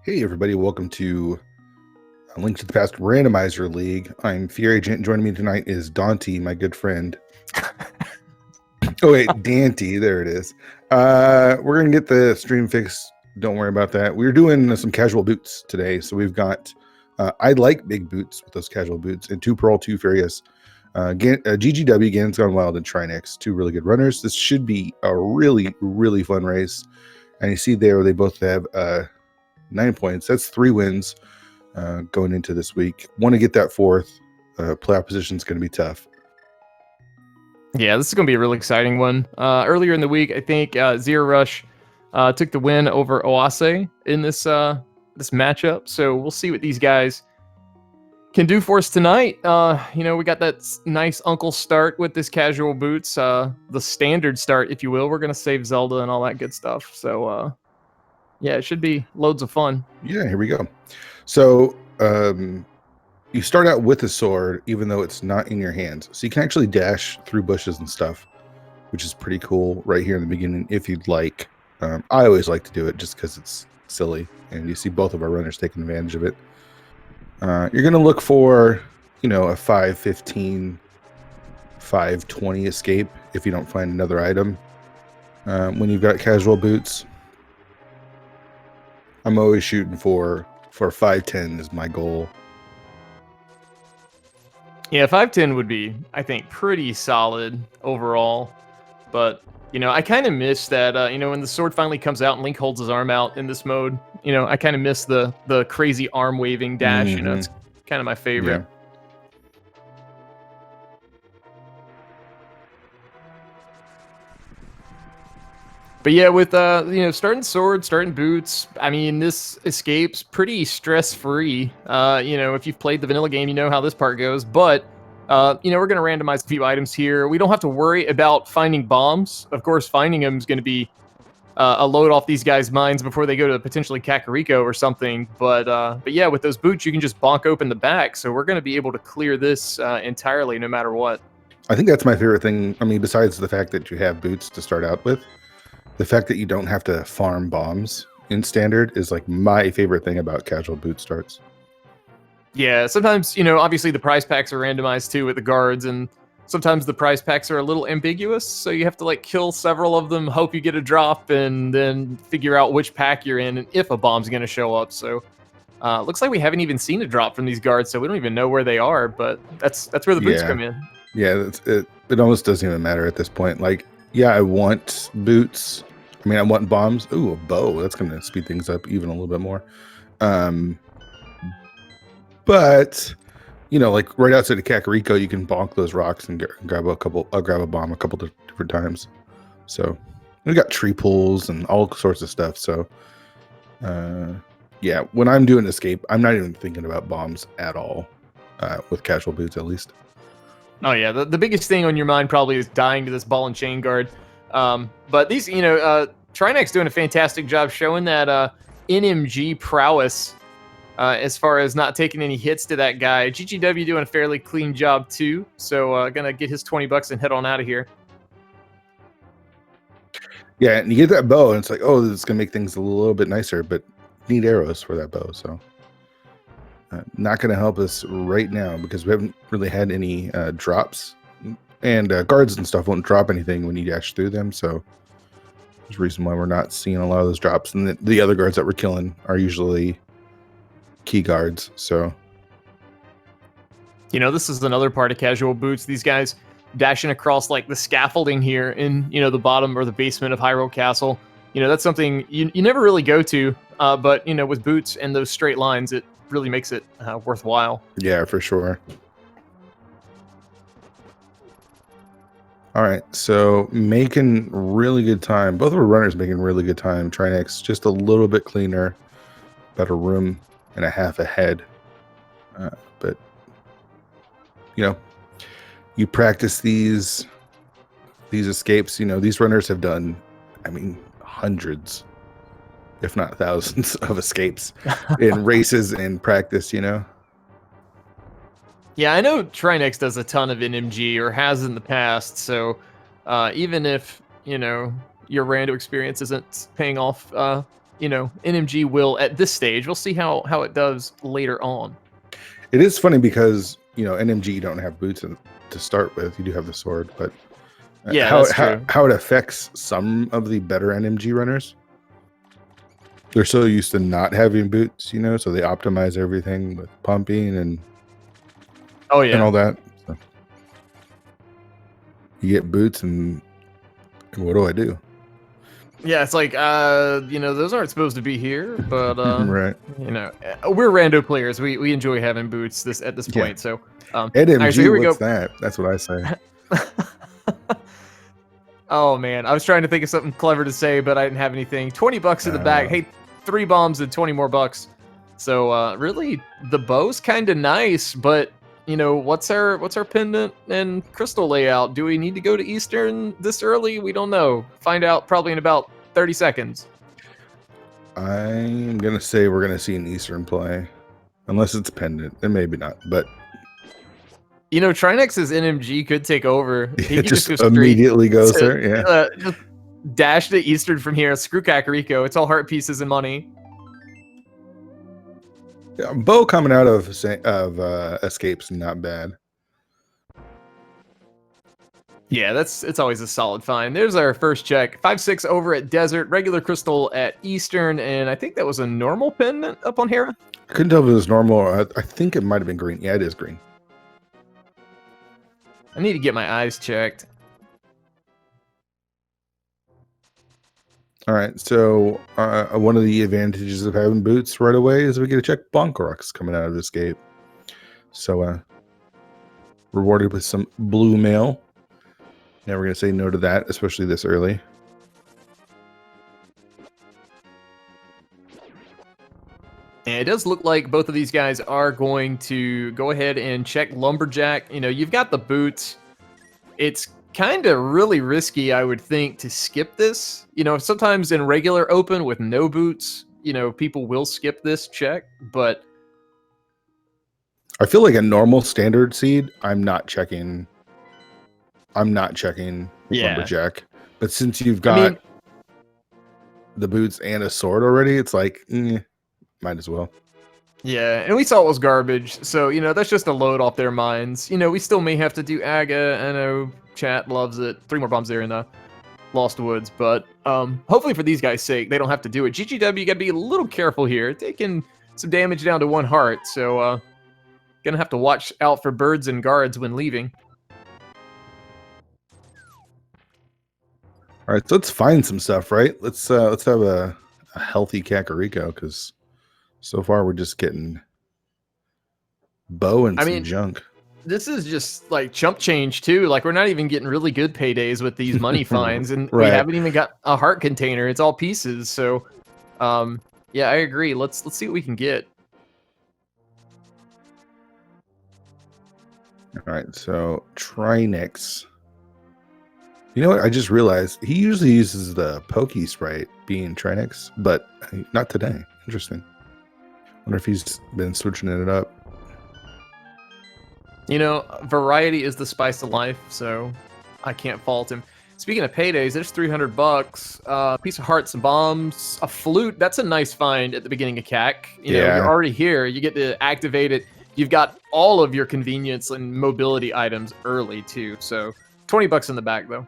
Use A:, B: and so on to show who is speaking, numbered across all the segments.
A: Hey everybody, welcome to Link to the Past Randomizer League. I'm Fear Agent. Joining me tonight is Dante, my good friend. Oh wait, Dante, there it is. We're gonna get the stream fixed. Don't worry about that. We're doing some casual boots today. So we've got I like big boots with those casual boots, and 2 Pearl, 2 Furious. GGW, GanonsGoneWild, and Trinexx, 2 really good runners. This should be a really, really fun race. And you see there, they both have 9 points. That's 3 wins going into this week. Want to get that 4th. Playoff position is going to be tough.
B: Yeah, this is going to be a really exciting one. Earlier in the week, I think Zero Rush took the win over Oase in this matchup. So we'll see what these guys can do for us tonight. We got that nice uncle start with this casual boots, the standard start, if you will. We're going to save Zelda and all that good stuff. So, yeah, it should be loads of fun.
A: Yeah, here we go. So you start out with a sword, even though it's not in your hands. So you can actually dash through bushes and stuff, which is pretty cool right here in the beginning if you'd like. I always like to do it just because it's silly. And you see both of our runners taking advantage of it. You're going to look for, a 515, 520 escape if you don't find another item. When you've got casual boots, I'm always shooting for 510 is my goal.
B: Yeah, 510 would be, I think, pretty solid overall. But, I kind of miss that, when the sword finally comes out and Link holds his arm out in this mode, I kind of miss the crazy arm waving dash.
A: Mm-hmm.
B: It's kind of my favorite.
A: Yeah.
B: But yeah, with starting sword, starting boots, I mean, this escape's pretty stress-free. If you've played the vanilla game, you know how this part goes. But we're going to randomize a few items here. We don't have to worry about finding bombs. Of course, finding them is going to be a load off these guys' minds before they go to potentially Kakariko or something. But yeah, with those boots, you can just bonk open the back. So we're going to be able to clear this entirely, no matter what.
A: I think that's my favorite thing. I mean, besides the fact that you have boots to start out with, the fact that you don't have to farm bombs in standard is like my favorite thing about casual boot starts.
B: Yeah, sometimes, obviously the prize packs are randomized too with the guards, and sometimes the prize packs are a little ambiguous, so you have to kill several of them, hope you get a drop, and then figure out which pack you're in and if a bomb's going to show up. So looks like we haven't even seen a drop from these guards, so we don't even know where they are, but that's where the boots come in.
A: Yeah, it almost doesn't even matter at this point. I want boots. I mean, I want bombs. Ooh, a bow. That's going to speed things up even a little bit more. But, right outside of Kakariko, you can bonk those rocks and grab a bomb a couple of different times. So we got tree pulls and all sorts of stuff. So, yeah, when I'm doing escape, I'm not even thinking about bombs at all, with casual boots at least.
B: Oh yeah, the biggest thing on your mind probably is dying to this ball and chain guard. But these, Trinexx doing a fantastic job showing that NMG prowess as far as not taking any hits to that guy. GGW doing a fairly clean job too. So gonna get his $20 and head on out of here.
A: Yeah, and you get that bow, and it's like, oh, this is gonna make things a little bit nicer, but need arrows for that bow, so. Not going to help us right now because we haven't really had any drops, and guards and stuff won't drop anything when you dash through them. So there's a reason why we're not seeing a lot of those drops. And the other guards that we're killing are usually key guards. So,
B: this is another part of casual boots. These guys dashing across the scaffolding here in, the bottom or the basement of Hyrule Castle. That's something you never really go to. But, with boots and those straight lines, it really makes it worthwhile.
A: Yeah, for sure. All right, so making really good time. Both of our runners making really good time. Trinexx just a little bit cleaner, about a room and a half ahead. But you practice these escapes. These runners have done, hundreds, if not thousands, of escapes in races and practice,
B: Yeah, I know Trinexx does a ton of NMG, or has in the past, so even if, your rando experience isn't paying off NMG will at this stage. We'll see how it does later on.
A: It is funny because NMG you don't have boots to start with. You do have the sword, but
B: yeah, that's true.
A: How it affects some of the better NMG runners. They're so used to not having boots, so they optimize everything with pumping and and all that. So you get boots, and what do I do?
B: Yeah, it's like those aren't supposed to be here, but
A: right.
B: We're rando players. We enjoy having boots at this point. So
A: NMG,
B: right, so here we
A: what's
B: go.
A: that? That's what I say.
B: Oh man, I was trying to think of something clever to say, but I didn't have anything. $20 in the bag. Hey, 3 bombs and 20 more bucks. So really, the bow's kind of nice, but what's our pendant and crystal layout? Do we need to go to Eastern this early? We don't know. Find out probably in about 30 seconds.
A: I'm gonna say we're gonna see an Eastern play, unless it's pendant, and maybe not. But
B: Trinexx's NMG could take over. He could
A: just
B: go straight
A: immediately goes there. Yeah,
B: just dash to Eastern from here. Screw Kakariko. It's all heart pieces and money.
A: Yeah, bow coming out of escapes not bad.
B: Yeah, it's always a solid find. There's our first check. 5-6 over at Desert, regular crystal at Eastern, and I think that was a normal pendant up on Hera.
A: I couldn't tell if it was normal. I think it might have been green. Yeah, it is green.
B: I need to get my eyes checked.
A: All right, so one of the advantages of having boots right away is we get to check Bonkarox coming out of escape. So rewarded with some blue mail. Now we're going to say no to that, especially this early.
B: And it does look like both of these guys are going to go ahead and check Lumberjack. You've got the boots. It's kind of really risky, I would think, to skip this. Sometimes in regular open with no boots, people will skip this check, but
A: I feel like a normal standard seed, I'm not checking Lumberjack. But since you've got the boots and a sword already, it's like, might as well.
B: Yeah, and we saw it was garbage, so, that's just a load off their minds. We still may have to do Aga. I know chat loves it. 3 more bombs there in the Lost Woods, but hopefully for these guys' sake, they don't have to do it. GGW, you gotta be a little careful here. Taking some damage down to 1 heart, so gonna have to watch out for birds and guards when leaving.
A: All right, so let's find some stuff, right? Let's have a healthy Kakariko, because so far we're just getting bow and some junk.
B: This is just like chump change too. Like we're not even getting really good paydays with these money finds, and we haven't even got a heart container. It's all pieces. So, yeah, I agree. Let's see what we can get.
A: All right, so Trinexx. You know what? I just realized he usually uses the Pokey Sprite, being Trinexx, but not today. Interesting. Wonder if he's been switching it up.
B: Variety is the spice of life, so I can't fault him. Speaking of paydays, there's $300. A piece of hearts and bombs, a flute. That's a nice find at the beginning of CAC. You're already here. You get to activate it. You've got all of your convenience and mobility items early too. So $20 in the bag though.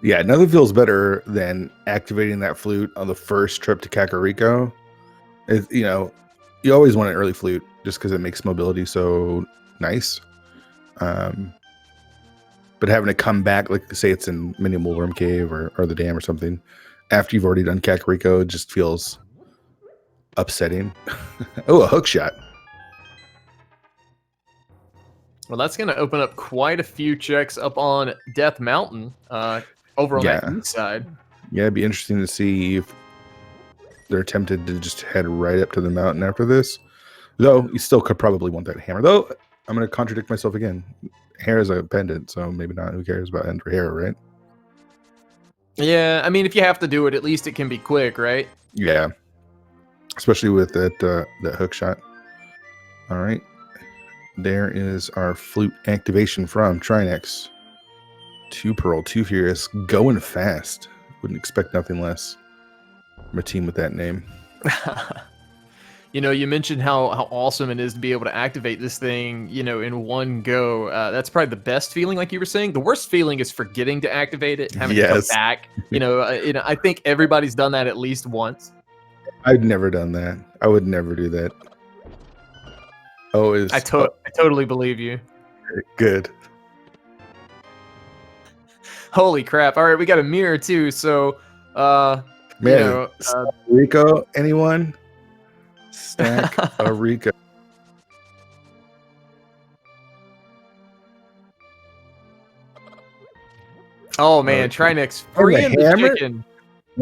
A: Yeah, nothing feels better than activating that flute on the first trip to Kakariko. You always want an early flute just because it makes mobility so nice. But having to come back, like say it's in Minimal Worm Cave or the dam or something, after you've already done Kakariko, it just feels upsetting. Oh, a hook shot.
B: Well, that's going to open up quite a few checks up on Death Mountain over on that east side. Yeah,
A: it'd be interesting to see if they're tempted to just head right up to the mountain after this. Though, you still could probably want that hammer. Though, I'm going to contradict myself again. Hair is a pendant, so maybe not. Who cares about Ender Hair, right?
B: Yeah, I mean, if you have to do it, at least it can be quick, right?
A: Yeah. Especially with that hook shot. All right. There is our flute activation from Trinexx. 2 Pearl, 2 Furious, going fast. Wouldn't expect nothing less. I'm a team with that name.
B: You know, you mentioned how awesome it is to be able to activate this thing, you know, in one go. That's probably the best feeling, like you were saying. The worst feeling is forgetting to activate it, having to come
A: Yes.
B: back. You know, I think everybody's done that at least once.
A: I've never done that. I would never do that. Oh,
B: I totally believe you.
A: Good.
B: Holy crap! All right, we got a mirror too. So,
A: Man,
B: you know,
A: Rico, anyone? Stack a Rico.
B: oh man, Trinexx
A: And the
B: freeing the
A: hammer?
B: chicken.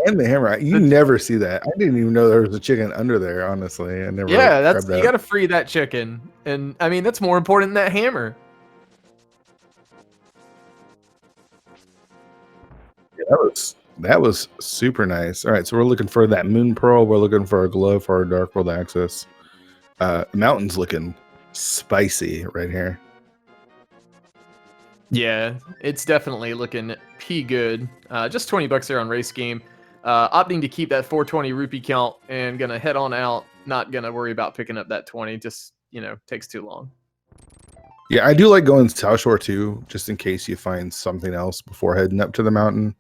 A: And the hammer. You never see that. I didn't even know there was a chicken under there, honestly. I never
B: Yeah,
A: grabbed
B: you
A: that.
B: got to free that chicken, and I mean that's more important than that hammer.
A: Yeah, that was super nice. All right, so we're looking for that moon pearl. We're looking for a glove for our dark world access. Mountain's looking spicy right here.
B: Yeah, it's definitely looking p good. Just $20 there on race game. Opting to keep that 420 rupee count and gonna head on out. Not gonna worry about picking up that 20. Just, you know, takes too long.
A: Yeah, I do like going South Shore too, just in case you find something else before heading up to the mountain.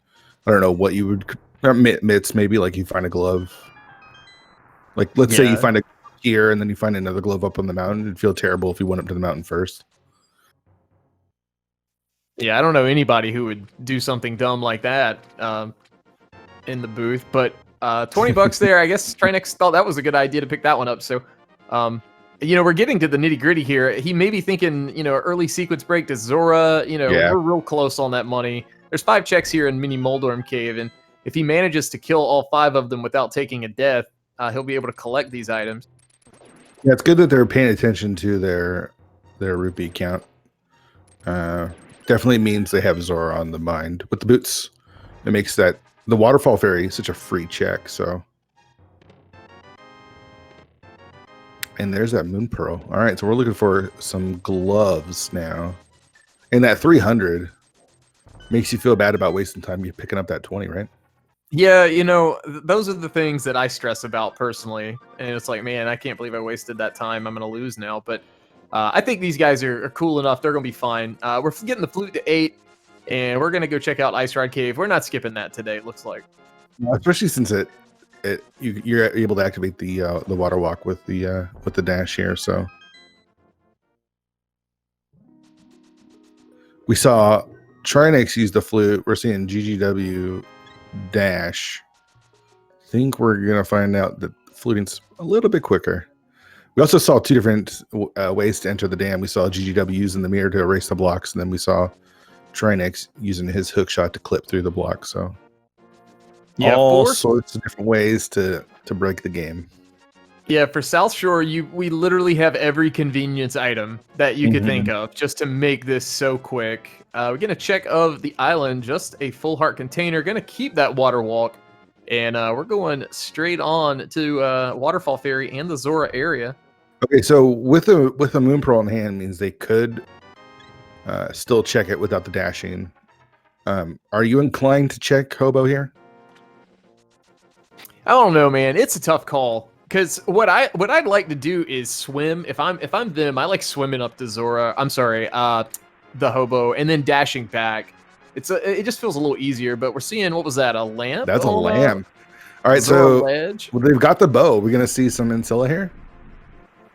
A: I don't know what you would mitts, maybe like you find a glove. Like let's say you find a here and then you find another glove up on the mountain. It'd feel terrible if you went up to the mountain first.
B: Yeah, I don't know anybody who would do something dumb like that in the booth, but $20 there. I guess Trinexx thought that was a good idea to pick that one up. So, you know, we're getting to the nitty gritty here. He may be thinking, you know, early sequence break to Zora. You know, we're real close on that money. There's 5 checks here in Mini Moldorm Cave, and if he manages to kill all 5 of them without taking a death, he'll be able to collect these items.
A: Yeah, it's good that they're paying attention to their rupee count. Definitely means they have Zora on the mind. With the boots, it makes that the waterfall fairy such a free check. So, and there's that moon pearl. All right, so we're looking for some gloves now, and that 300 makes you feel bad about wasting time. You're picking up that 20, right?
B: Yeah, you know, those are the things that I stress about personally, and it's like, man, I can't believe I wasted that time. I'm gonna lose now, but I think these guys are cool enough. They're gonna be fine. We're getting the flute to 8, and we're gonna go check out Ice Ride Cave. We're not skipping that today. It looks like,
A: Especially since you're able to activate the water walk with the dash here. So we saw Trinexx use the flute. We're seeing GGW dash. I think we're gonna find out that fluting's a little bit quicker. We also saw 2 different ways to enter the dam. We saw GGW using the mirror to erase the blocks, and then we saw Trinexx using his hook shot to clip through the block. So
B: yeah,
A: all sorts of different ways to break the game.
B: Yeah, for South Shore, we literally have every convenience item that you could think of just to make this so quick. We're gonna check of the island, just a full heart container. Gonna keep that water walk, and we're going straight on to Waterfall Ferry and the Zora area.
A: Okay, so with a moon pearl in hand means they could still check it without the dashing. Are you inclined to check Hobo here?
B: I don't know, man. It's a tough call because what I'd like to do is swim. If I'm them, I like swimming up to Zora. I'm sorry, the Hobo, and then dashing back. It just feels a little easier. But we're seeing, what was that? A lamp?
A: That's a lamp. All right,
B: Zora
A: so
B: ledge.
A: Well, they've got the bow. We're gonna see some Ancilla here.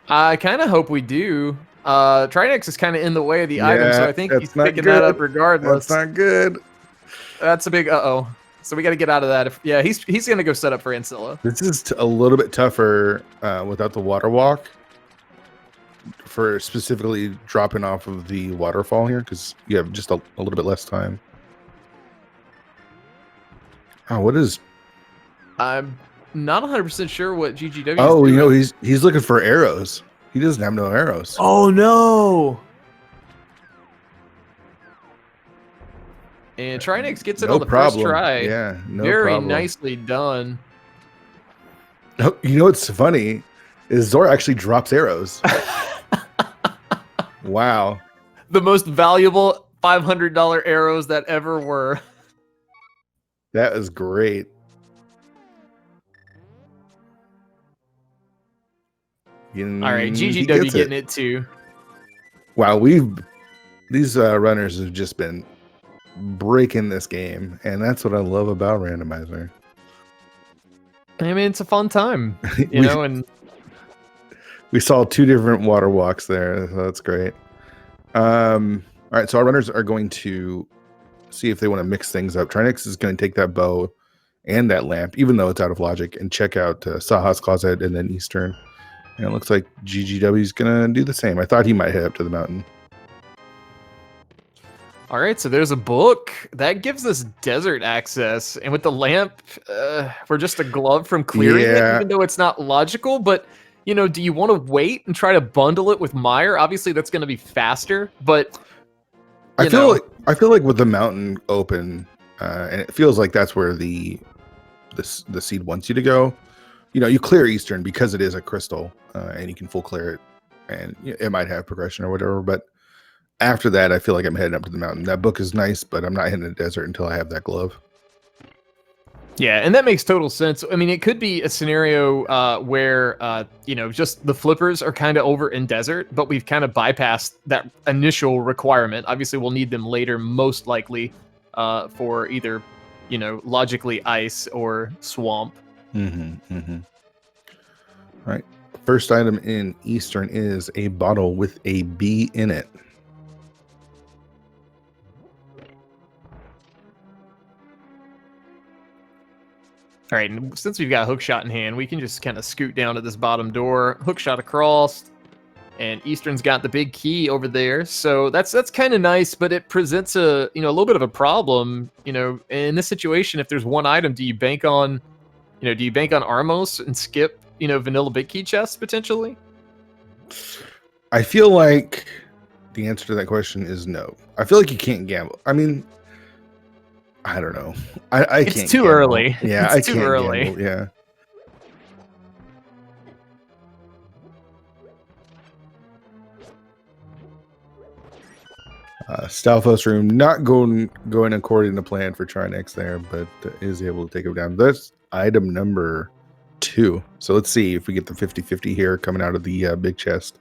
B: I kind of hope we do. Trinexx is kind of in the way of the item, so I think he's picking that up regardless.
A: That's not good.
B: That's a big uh-oh. So we got to get out of that. He's going to go set up for Ancilla.
A: This is a little bit tougher without the water walk for specifically dropping off of the waterfall here because you have just a little bit less time. Oh, what is...
B: I'm not 100% sure what GGW is
A: Oh,
B: doing.
A: you know, he's looking for arrows. He doesn't have no arrows.
B: Oh, no. And Trinexx gets it on the first try.
A: Yeah, no
B: Very
A: problem.
B: nicely done.
A: Oh, you know what's funny is Zora actually drops arrows. Wow.
B: The most valuable $500 arrows that ever were.
A: That is great.
B: All right,
A: He
B: GGW
A: gets
B: getting it too.
A: Wow, these runners have just been breaking this game, and that's what I love about Randomizer.
B: I mean, it's a fun time, you
A: We-
B: know, and
A: We saw 2 different water walks there, so that's great. All right, so our runners are going to see if they want to mix things up. Trinexx is going to take that bow and that lamp, even though it's out of logic, and check out Saha's Closet and then Eastern. And it looks like GGW is going to do the same. I thought he might head up to the mountain.
B: all right, so there's a book that gives us desert access, and with the lamp, we're just a glove from clearing it, even though it's not logical. But you know, do you want to wait and try to bundle it with Mire? Obviously, that's going to be faster, but
A: I feel like with the mountain open, and it feels like that's where the seed wants you to go. You know, you clear Eastern because it is a crystal, and you can full clear it, and it might have progression or whatever. But after that, I feel like I'm heading up to the mountain. That book is nice, but I'm not hitting the desert until I have that glove.
B: yeah, and that makes total sense. I mean, it could be a scenario where you know, just the flippers are kind of over in desert, but we've kind of bypassed that initial requirement. Obviously, we'll need them later, most likely, for either, you know, logically ice or swamp.
A: All right. First item in Eastern is a bottle with a bee in it.
B: All right, and since we've got hookshot in hand, we can just kind of scoot down to this bottom door, hookshot across, and Eastern's got the big key over there. So that's kind of nice, but it presents a, you know, a little bit of a problem. You know, in this situation, if there's one item, do you bank on Armos and skip, you know, vanilla big key chests potentially?
A: I feel like the answer to that question is no. I feel like you can't gamble. I mean, I don't know. I can't.
B: It's too
A: gamble.
B: early.
A: Yeah,
B: It's
A: I
B: too
A: can't
B: early.
A: gamble. Yeah. Stalfos room not going according to plan for Trinexx there, but is able to take him down. That's item number 2. So let's see if we get the 50-50 here coming out of the big chest.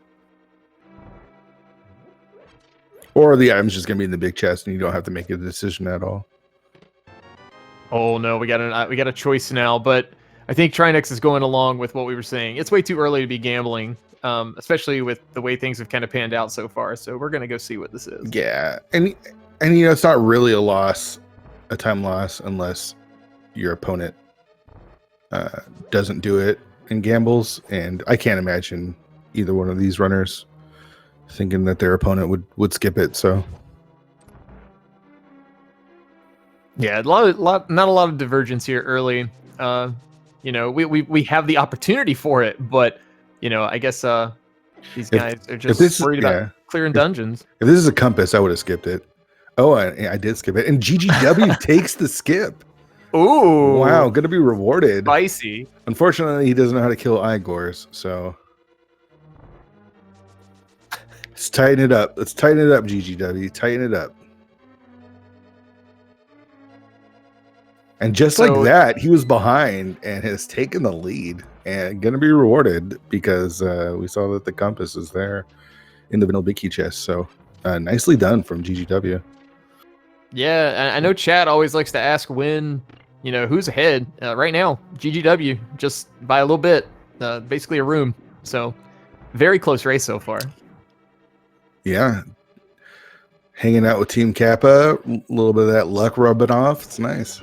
A: Or the item's just going to be in the big chest and you don't have to make a decision at all.
B: Oh no, we got a choice now, but I think Trinexx is going along with what we were saying. It's way too early to be gambling, especially with the way things have kind of panned out so far. So we're gonna go see what this is.
A: Yeah, and you know, it's not really a time loss, unless your opponent doesn't do it and gambles. And I can't imagine either one of these runners thinking that their opponent would skip it. So.
B: Yeah, not a lot of divergence here early. You know, we have the opportunity for it, but you know, I guess these guys are just worried about clearing dungeons.
A: If this is a compass, I would have skipped it. Oh, I did skip it, and GGW takes the skip.
B: Ooh,
A: wow, gonna be rewarded.
B: Spicy.
A: Unfortunately, he doesn't know how to kill Igors, so let's tighten it up. Let's tighten it up, GGW. Tighten it up. And just like that, he was behind and has taken the lead and going to be rewarded because we saw that the compass is there in the vanilla big key chest. So nicely done from GGW.
B: Yeah, I know Chad always likes to ask when, you know, who's ahead. Right now, GGW just by a little bit, basically a room. So very close race so far.
A: Yeah. Hanging out with Team Kappa, a little bit of that luck rubbing off. It's nice.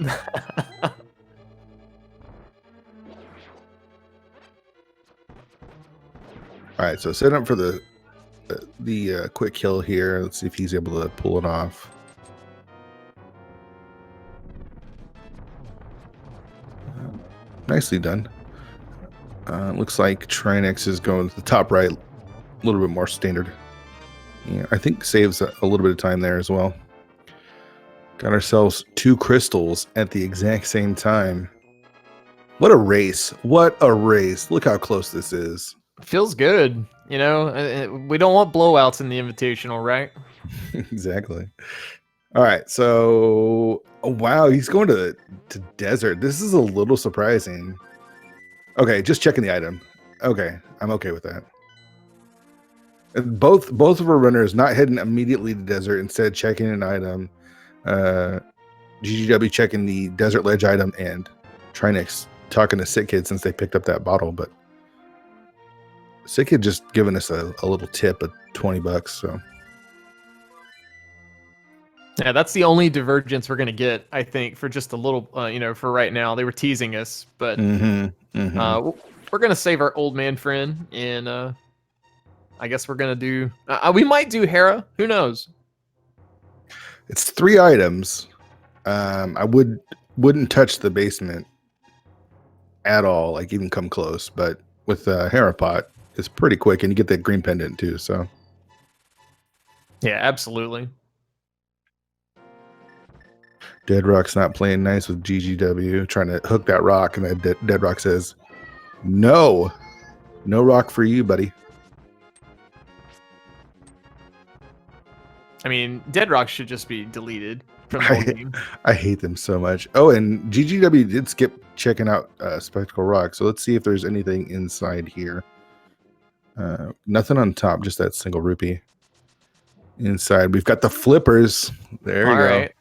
A: All right, so set up for the quick kill here. Let's see if he's able to pull it off. Nicely done. Looks like Trinexx is going to the top right, a little bit more standard. Yeah, I think saves a little bit of time there as well. Got ourselves 2 crystals at the exact same time. What a race. What a race. Look how close this is.
B: Feels good. You know, we don't want blowouts in the Invitational, right?
A: Exactly. All right, so wow, he's going to desert. This is a little surprising. Okay, just checking the item. Okay, I'm okay with that. Both of our runners not heading immediately to desert, instead checking an item. GGW checking the desert ledge item, and Trinexx talking to Sick Kid since they picked up that bottle. But Sick Kid just giving us a little tip of $20. So
B: yeah, that's the only divergence we're gonna get, I think, for just a little. For right now, they were teasing us, but we're gonna save our old man friend, and I guess we're gonna do. We might do Hera. Who knows?
A: it's 3 items. I wouldn't touch the basement at all, like even come close. But with Harapot, it's pretty quick, and you get that green pendant too. So
B: Yeah, absolutely.
A: Dead Rock's not playing nice with GGW, trying to hook that rock, and that Dead Rock says, "No, no rock for you, buddy."
B: I mean, Dead Rock should just be deleted from the whole game.
A: I hate them so much. Oh, and GGW did skip checking out Spectacle Rock, so let's see if there's anything inside here. Nothing on top, just that single rupee. Inside, we've got the flippers. There you go.
B: Right.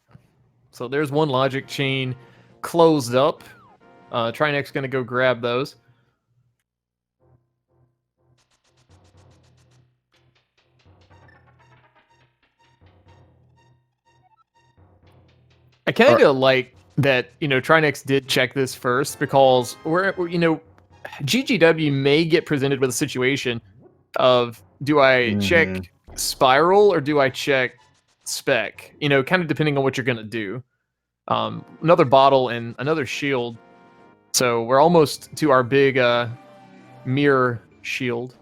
B: So there's one logic chain closed up. Trinexx gonna go grab those. I kind of like that, Trinexx did check this first, because GGW may get presented with a situation of, do I check Spiral or do I check Spec? Kind of depending on what you're gonna do. Another bottle and another shield. So we're almost to our big mirror shield.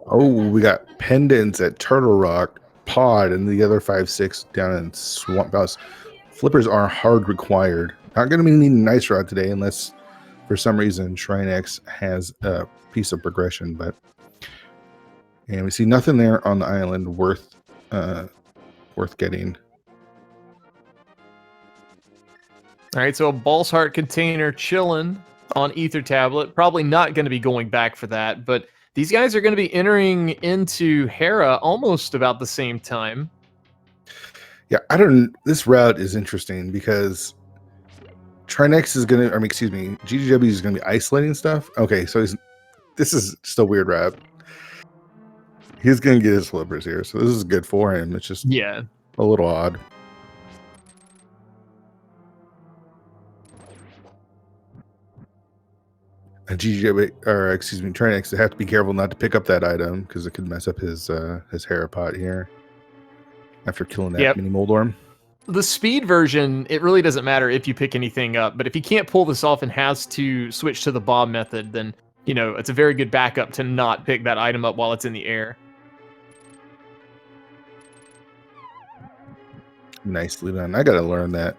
A: Oh, we got pendants at Turtle Rock, Pod, and the other 5-6 down in Swamp House. Flippers are hard required. Not going to be needing Nice Rod today unless for some reason Trinexx has a piece of progression. And we see nothing there on the island worth getting.
B: All right, so a Balls Heart container chilling on Ether Tablet. Probably not going to be going back for that, but these guys are going to be entering into Hera almost about the same time.
A: Yeah, this route is interesting because Trinexx is going to, GGW is going to be isolating stuff. Okay, so this is just a weird route. He's going to get his flippers here, so this is good for him. It's just a little odd. Trinexx, they have to be careful not to pick up that item because it could mess up his Harapot here after killing that mini Moldorm.
B: The speed version, it really doesn't matter if you pick anything up, but if you can't pull this off and has to switch to the bomb method, then it's a very good backup to not pick that item up while it's in the air.
A: Nicely done. I gotta learn that.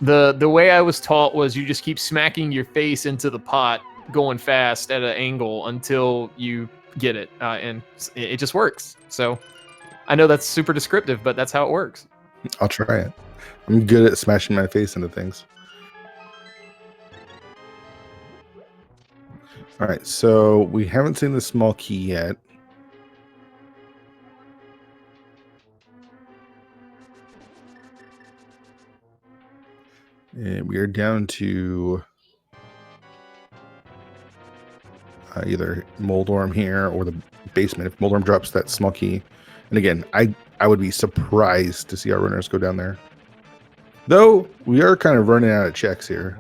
B: The way I was taught was you just keep smacking your face into the pot going fast at an angle until you get it, and it just works. So I know that's super descriptive, but that's how it works.
A: I'll try it. I'm good at smashing my face into things. All right, so we haven't seen the small key yet. And we are down to either Moldorm here or the basement. If Moldorm drops that small key. And again, I would be surprised to see our runners go down there. Though, we are kind of running out of checks here.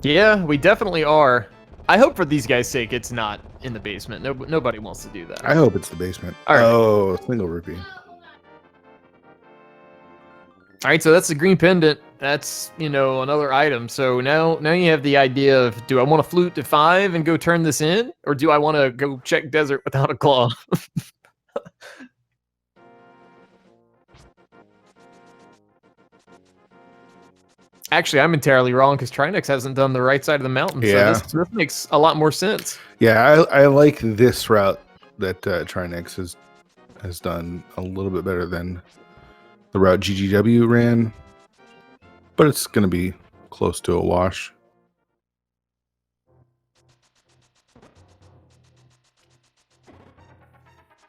B: Yeah, we definitely are. I hope for these guys' sake it's not in the basement. Nobody wants to do that.
A: I hope it's the basement.
B: All right.
A: Oh, single rupee.
B: All right, so that's the green pendant. That's, another item. So now you have the idea of, do I want to flute to 5 and go turn this in? Or do I want to go check desert without a claw? Actually, I'm entirely wrong because Trinexx hasn't done the right side of the mountain.
A: Yeah.
B: So this makes a lot more sense.
A: Yeah, I like this route that Trinexx has done a little bit better than the route GGW ran, but it's going to be close to a wash.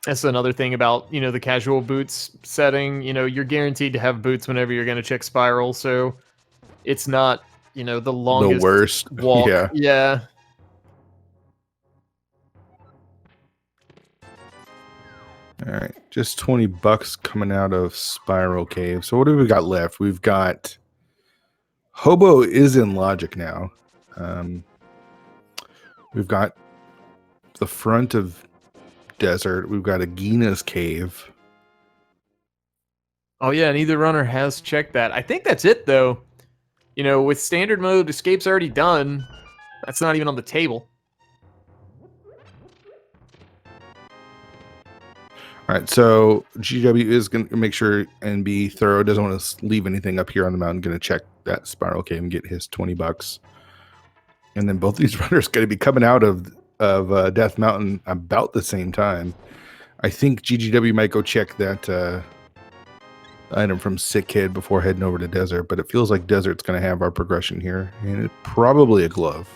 B: That's another thing about, the casual boots setting. You're guaranteed to have boots whenever you're going to check spiral, so it's not, the
A: The
B: longest
A: worst.
B: walk.
A: Yeah.
B: Yeah.
A: All right. Just $20 coming out of Spiral Cave. So what do we got left? We've got Hobo is in Logic now. We've got the front of Desert. We've got Agina's Cave.
B: Oh, yeah, neither runner has checked that. I think that's it, though. With standard mode, escape's already done. That's not even on the table.
A: All right, so GW is going to make sure and be thorough. Doesn't want to leave anything up here on the mountain. Going to check that Spiral Cave and get his $20. And then both these runners going to be coming out of Death Mountain about the same time. I think GGW might go check that item from Sick Kid before heading over to Desert, but it feels like Desert's going to have our progression here, and it's probably a glove.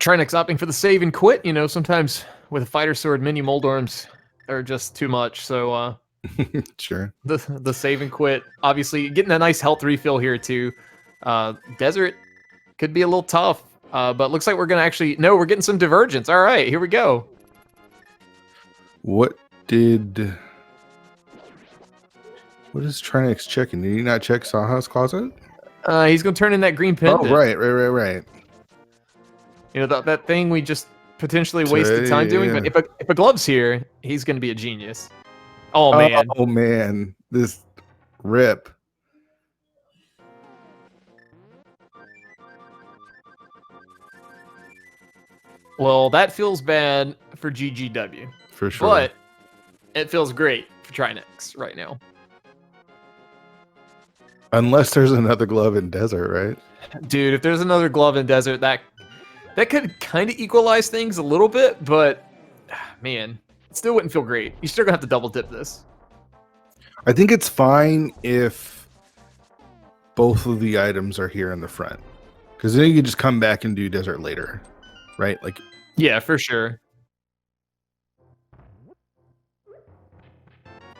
B: Trinexx opting for the save and quit. Sometimes with a fighter sword, mini mold arms are just too much. So
A: Sure.
B: the save and quit, obviously getting a nice health refill here too. Desert could be a little tough, but looks like we're gonna we're getting some divergence. All right, here we go.
A: What is Trinexx checking? Did he not check Saha's closet?
B: He's gonna turn in that green pendant.
A: Oh, right.
B: That thing we just potentially wasted time doing.
A: Yeah.
B: But if a glove's here, he's gonna be a genius. Oh man.
A: Oh man, this rip.
B: Well, that feels bad for GGW.
A: For sure.
B: But it feels great for Trinexx right now.
A: Unless there's another glove in Desert, right?
B: Dude, if there's another glove in Desert, that could kind of equalize things a little bit, but man, it still wouldn't feel great. You're still gonna have to double dip this.
A: I think it's fine if both of the items are here in the front, because then you can just come back and do Desert later, right? Like,
B: yeah, for sure.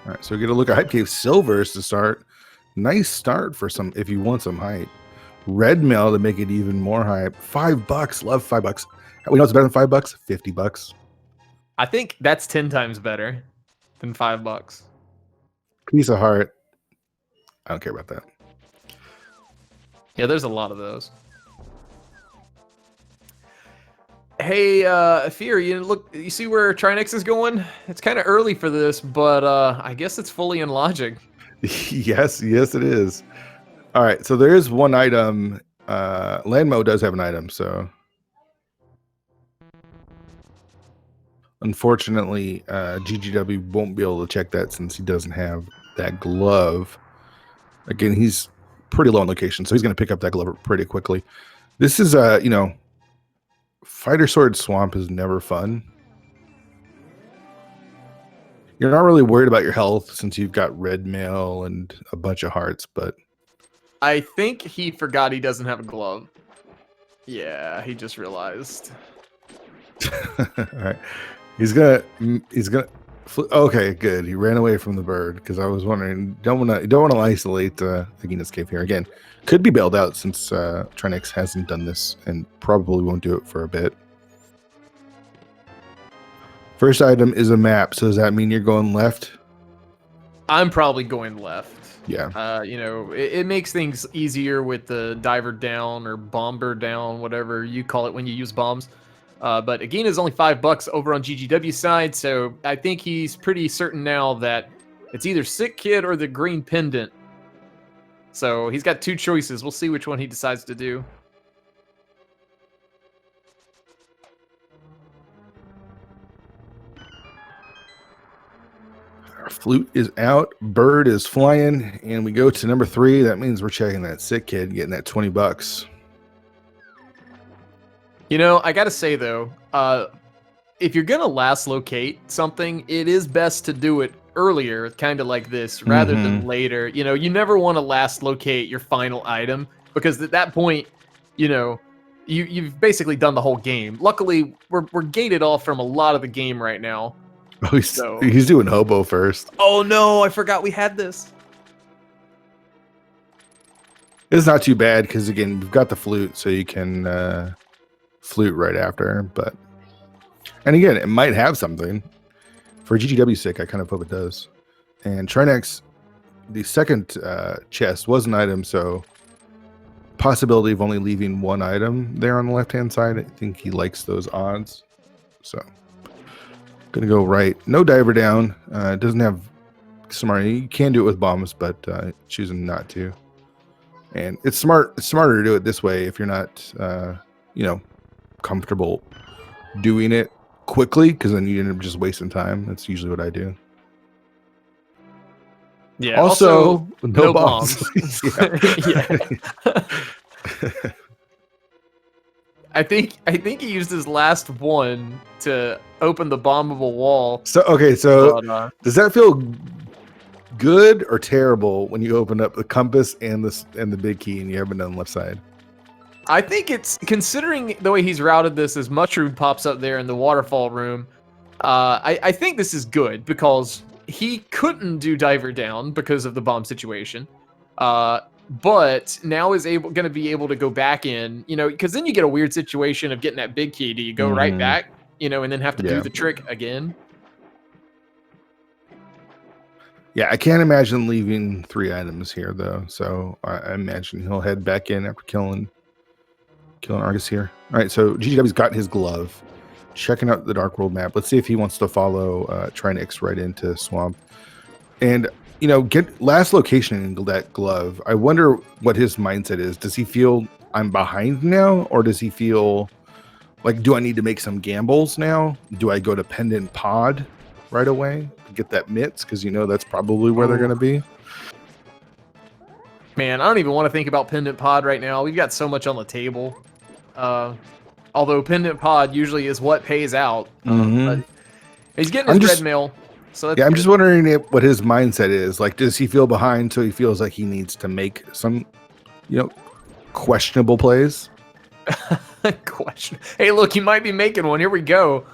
A: all right, so we get a look at Hype Cave Silvers to start. Nice start for some if you want some hype. Red Mail to make it even more hype. $5, love $5. We know it's better than $5. $50.
B: I think that's 10 times better than $5.
A: Piece of heart. I don't care about that.
B: Yeah, there's a lot of those. Hey, Fear, you see where Trinexx is going? It's kind of early for this, but I guess it's fully in Logic.
A: yes, it is. All right, so there is one item. Landmo does have an item, so unfortunately, GGW won't be able to check that since he doesn't have that glove. Again, he's pretty low on location, so he's going to pick up that glove pretty quickly. This is Fighter Sword Swamp is never fun. You're not really worried about your health since you've got red mail and a bunch of hearts, but
B: I think he forgot he doesn't have a glove. Yeah, he just realized.
A: all right. He's gonna okay, good. He ran away from the bird because I was wondering. Don't want to isolate Agina's Cave here again. Could be bailed out since Trinexx hasn't done this and probably won't do it for a bit. First item is a map. So does that mean you're going left?
B: I'm probably going left.
A: Yeah.
B: It makes things easier with the diver down or bomber down, whatever you call it when you use bombs. But Agina's only $5 over on GGW's side, so I think he's pretty certain now that it's either Sick Kid or the green pendant. So he's got two choices. We'll see which one he decides to do.
A: Our flute is out, bird is flying, and we go to number 3. That means we're checking that Sick Kid, getting that $20.
B: I gotta say though, if you're gonna last locate something, it is best to do it earlier, kind of like this, rather than later. You never want to last locate your final item because at that point, you've basically done the whole game. Luckily, we're gated off from a lot of the game right now.
A: Oh, he's doing hobo first.
B: Oh no, I forgot we had this.
A: It's not too bad because again we've got the flute, so you can flute right after. But and again, it might have something for GGW's sake. I kind of hope it does. And Trinexx, the second chest was an item, so possibility of only leaving one item there on the left hand side. I think he likes those odds, so gonna go right. No diver down. It doesn't have smart. You can do it with bombs, but choosing not to. And it's smarter to do it this way if you're not comfortable doing it quickly, because then you end up just wasting time. That's usually what I do.
B: Yeah.
A: Also no bombs.
B: Yeah. I think he used his last one to open the bombable wall.
A: So does that feel good or terrible when you open up the compass and the big key and you have it on the left side?
B: I think it's, considering the way he's routed this, as mushroom pops up there in the waterfall room. I think this is good because he couldn't do diver down because of the bomb situation. But now is going to be able to go back in, because then you get a weird situation of getting that big key. Do you go right back, and then have to do the trick again?
A: Yeah, I can't imagine leaving 3 items here though. So I imagine he'll head back in after killing Argus here. All right, so GGW's got his glove. Checking out the Dark World map. Let's see if he wants to follow Trinexx right into Swamp. And get last location in that glove. I wonder what his mindset is. Does he feel I'm behind now, or does he feel like, do I need to make some gambles now? Do I go to Pendant Pod right away to get that mitts? Because that's probably where they're going to be.
B: Man, I don't even want to think about Pendant Pod right now. We've got so much on the table. Although Pendant Pod usually is what pays out. But he's getting his treadmill. So
A: I'm just wondering what his mindset is. Like, does he feel behind so he feels like he needs to make some, questionable plays?
B: Hey, look, he might be making one. Here we go.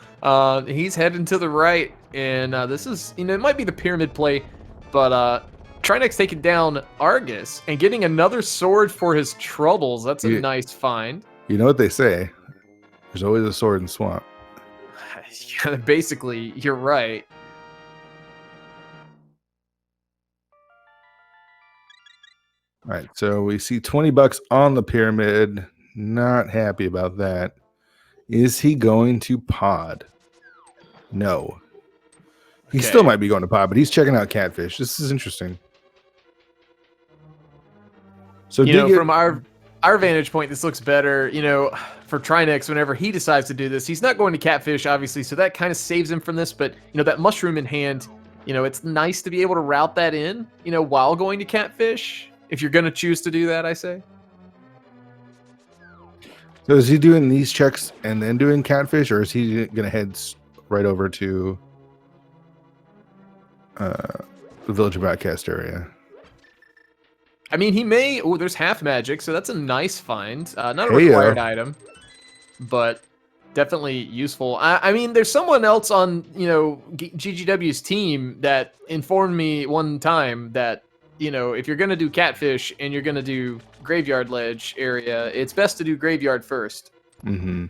B: He's heading to the right. And this is, it might be the pyramid play. But Trinexx taking down Argus and getting another sword for his troubles. That's a nice find.
A: You know what they say? There's always a sword in Swamp.
B: Basically, you're right.
A: All right, so we see $20 on the pyramid. Not happy about that. Is he going to pod? No. He still might be going to pod, but he's checking out Catfish. This is interesting. So
B: from our vantage point, this looks better. For Trinexx, whenever he decides to do this, he's not going to Catfish, obviously, so that kind of saves him from this. But that mushroom in hand, it's nice to be able to route that in, while going to Catfish. If you're going to choose to do that, I say.
A: So is he doing these checks and then doing Catfish, or is he going to head right over to the Village of Outcast area?
B: I mean, he may. Oh, there's half magic, so that's a nice find. Not a required item, but definitely useful. I mean, there's someone else on GGW's team that informed me one time that if you're gonna do Catfish and you're gonna do Graveyard Ledge area, it's best to do Graveyard first.
A: Mm-hmm.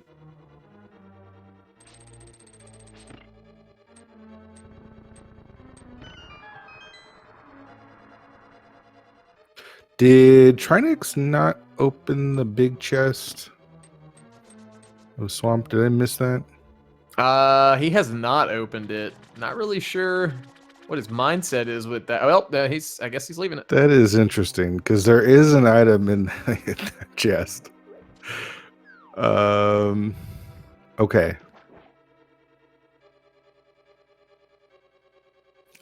A: Did Trinexx not open the big chest? Oh, Swamp, did I miss that?
B: He has not opened it. Not really sure what his mindset is with that. Well, I guess he's leaving it.
A: That is interesting because there is an item in that chest. Okay.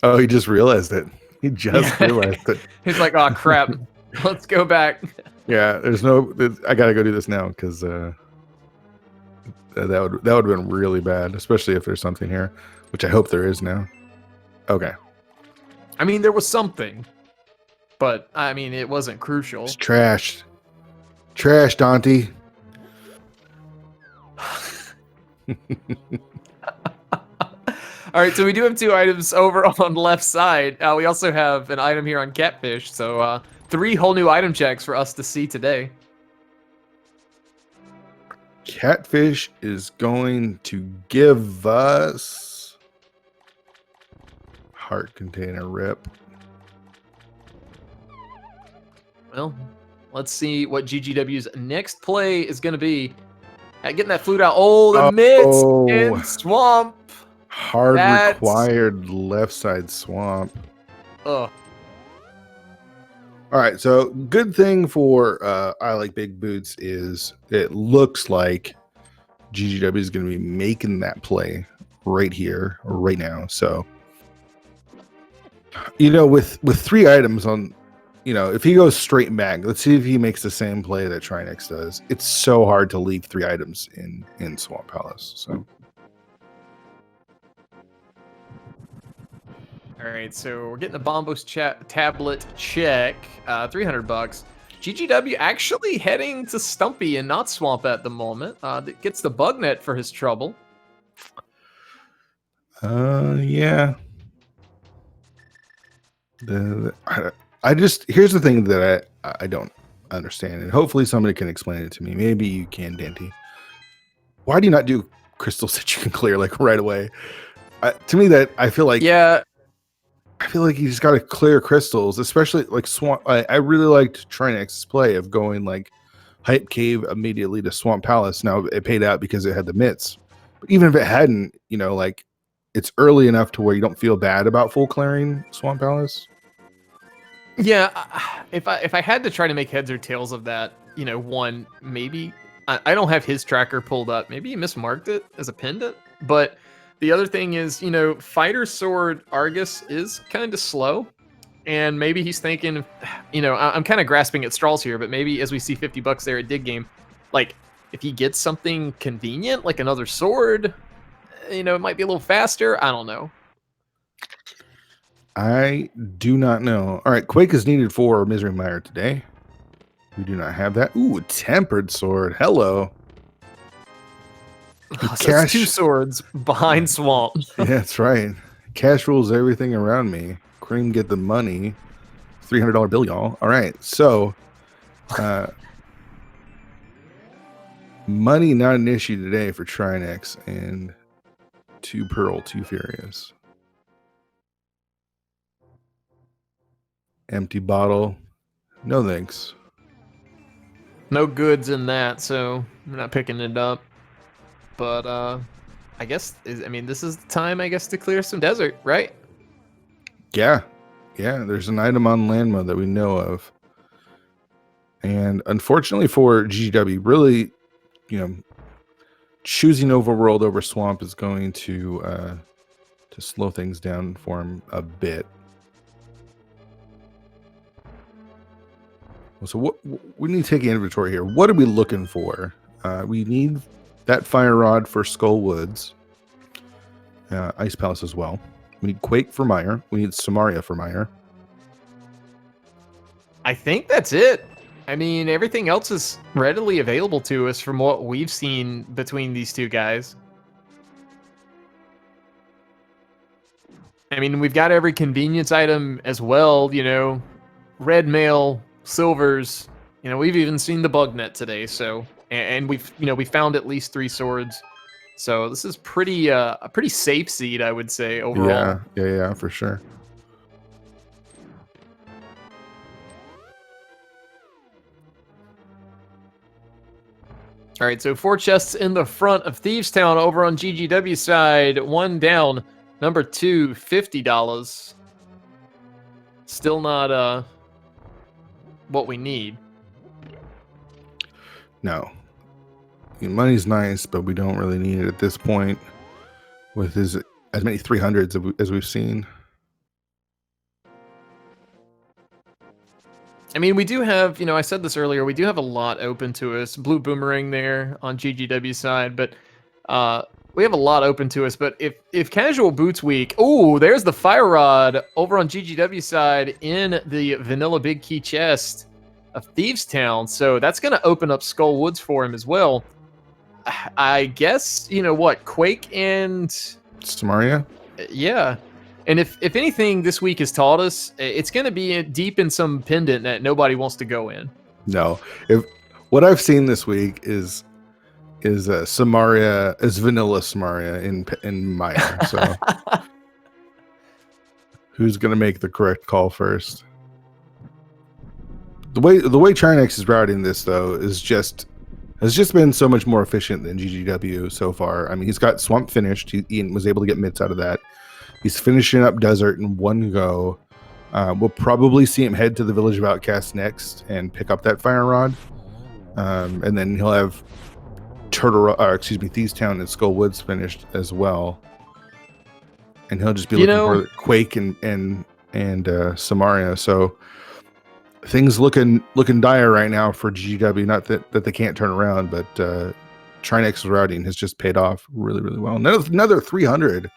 A: Oh, he just realized it. He just realized it.
B: He's like, oh crap, let's go back.
A: Yeah, I gotta go do this now because that would have been really bad, especially if there's something here, which I hope there is now. Okay.
B: I mean, there was something, but I mean, it wasn't crucial.
A: It's trashed. Trash, Dante.
B: All right, so we do have 2 items over on the left side. We also have an item here on Catfish, so 3 whole new item checks for us to see today.
A: Catfish is going to give us heart container rip.
B: Well, let's see what GGW's next play is going to be. Getting that flute out. Oh, the mitts and swamp.
A: Hard required left side swamp.
B: Ugh.
A: All right, so good thing for I Like Big Boots is it looks like GGW is going to be making that play right here, or right now. So, with 3 items on, if he goes straight back, let's see if he makes the same play that Trinexx does. It's so hard to leave 3 items in Swamp Palace. So.
B: All right, so we're getting the Bombos tablet check, $300. GGW actually heading to Stumpy and not Swamp at the moment. That gets the bug net for his trouble.
A: Yeah. Here's the thing that I don't understand, and hopefully somebody can explain it to me. Maybe you can, Dante. Why do you not do crystals that you can clear like right away? To me, that I feel like you just got to clear crystals, especially like Swamp. I really liked Trinexx's play of going like Hype Cave immediately to Swamp Palace. Now it paid out because it had the mitts, but even if it hadn't, like it's early enough to where you don't feel bad about full clearing Swamp Palace.
B: Yeah, if I had to try to make heads or tails of that, one, maybe I don't have his tracker pulled up. Maybe he mismarked it as a pendant, but. The other thing is, Fighter Sword Argus is kind of slow, and maybe he's thinking, I'm kind of grasping at straws here, but maybe as we see $50 there at Dig Game, like if he gets something convenient, like another sword, it might be a little faster. I don't know.
A: I do not know. All right, Quake is needed for Misery Mire today. We do not have that. Ooh, Tempered Sword. Hello.
B: So that's 2 swords behind Swamp.
A: Yeah, that's right. Cash rules everything around me. Cream get the money. $300 bill, y'all. All right, so money not an issue today for Trinexx, and 2 Pearl, 2 Furious. Empty bottle. No thanks.
B: No goods in that, so I'm not picking it up. But I guess this is the time, I guess, to clear some desert, right?
A: Yeah, there's an item on land mode that we know of, and unfortunately for GGW, really, choosing Overworld over Swamp is going to slow things down for him a bit. So we need to take an inventory here. What are we looking for? We need that Fire Rod for Skull Woods. Ice Palace as well. We need Quake for Mire. We need Samaria for Mire.
B: I think that's it. Everything else is readily available to us from what we've seen between these 2 guys. We've got every convenience item as well, red mail, silvers. We've even seen the bug net today, so... And we found at least 3 swords, so this is a pretty safe seed, I would say, overall.
A: Yeah, for sure.
B: All right, so 4 chests in the front of Thieves Town over on GGW side. 1 down, number 2, $50. Still not what we need.
A: No. Money's nice, but we don't really need it at this point with as many 300s as we've seen.
B: We do have, I said this earlier, we do have a lot open to us. Blue Boomerang there on GGW side, but we have a lot open to us. But if Casual Boots Week, there's the Fire Rod over on GGW side in the Vanilla Big Key chest of Thieves Town. So that's going to open up Skull Woods for him as well. I guess, you know what, Quake and
A: Samaria?
B: yeah. And if anything this week has taught us, it's going to be deep in some pendant that nobody wants to go in.
A: No. If what I've seen this week is Samaria, is vanilla Samaria in Maya. So who's gonna make the correct call first? The way Trinexx is routing this though has just been so much more efficient than GGW so far. I mean, he's got Swamp finished. He was able to get mitts out of that. He's finishing up Desert in one go. We'll probably see him head to the Village of Outcasts next and pick up that Fire Rod. And then he'll have Thieves Town and Skull Woods finished as well. And he'll just be looking for Quake and Samaria. So things looking dire right now for GGW. Not that they can't turn around, but Trinexx's routing has just paid off really, really well. Another 300.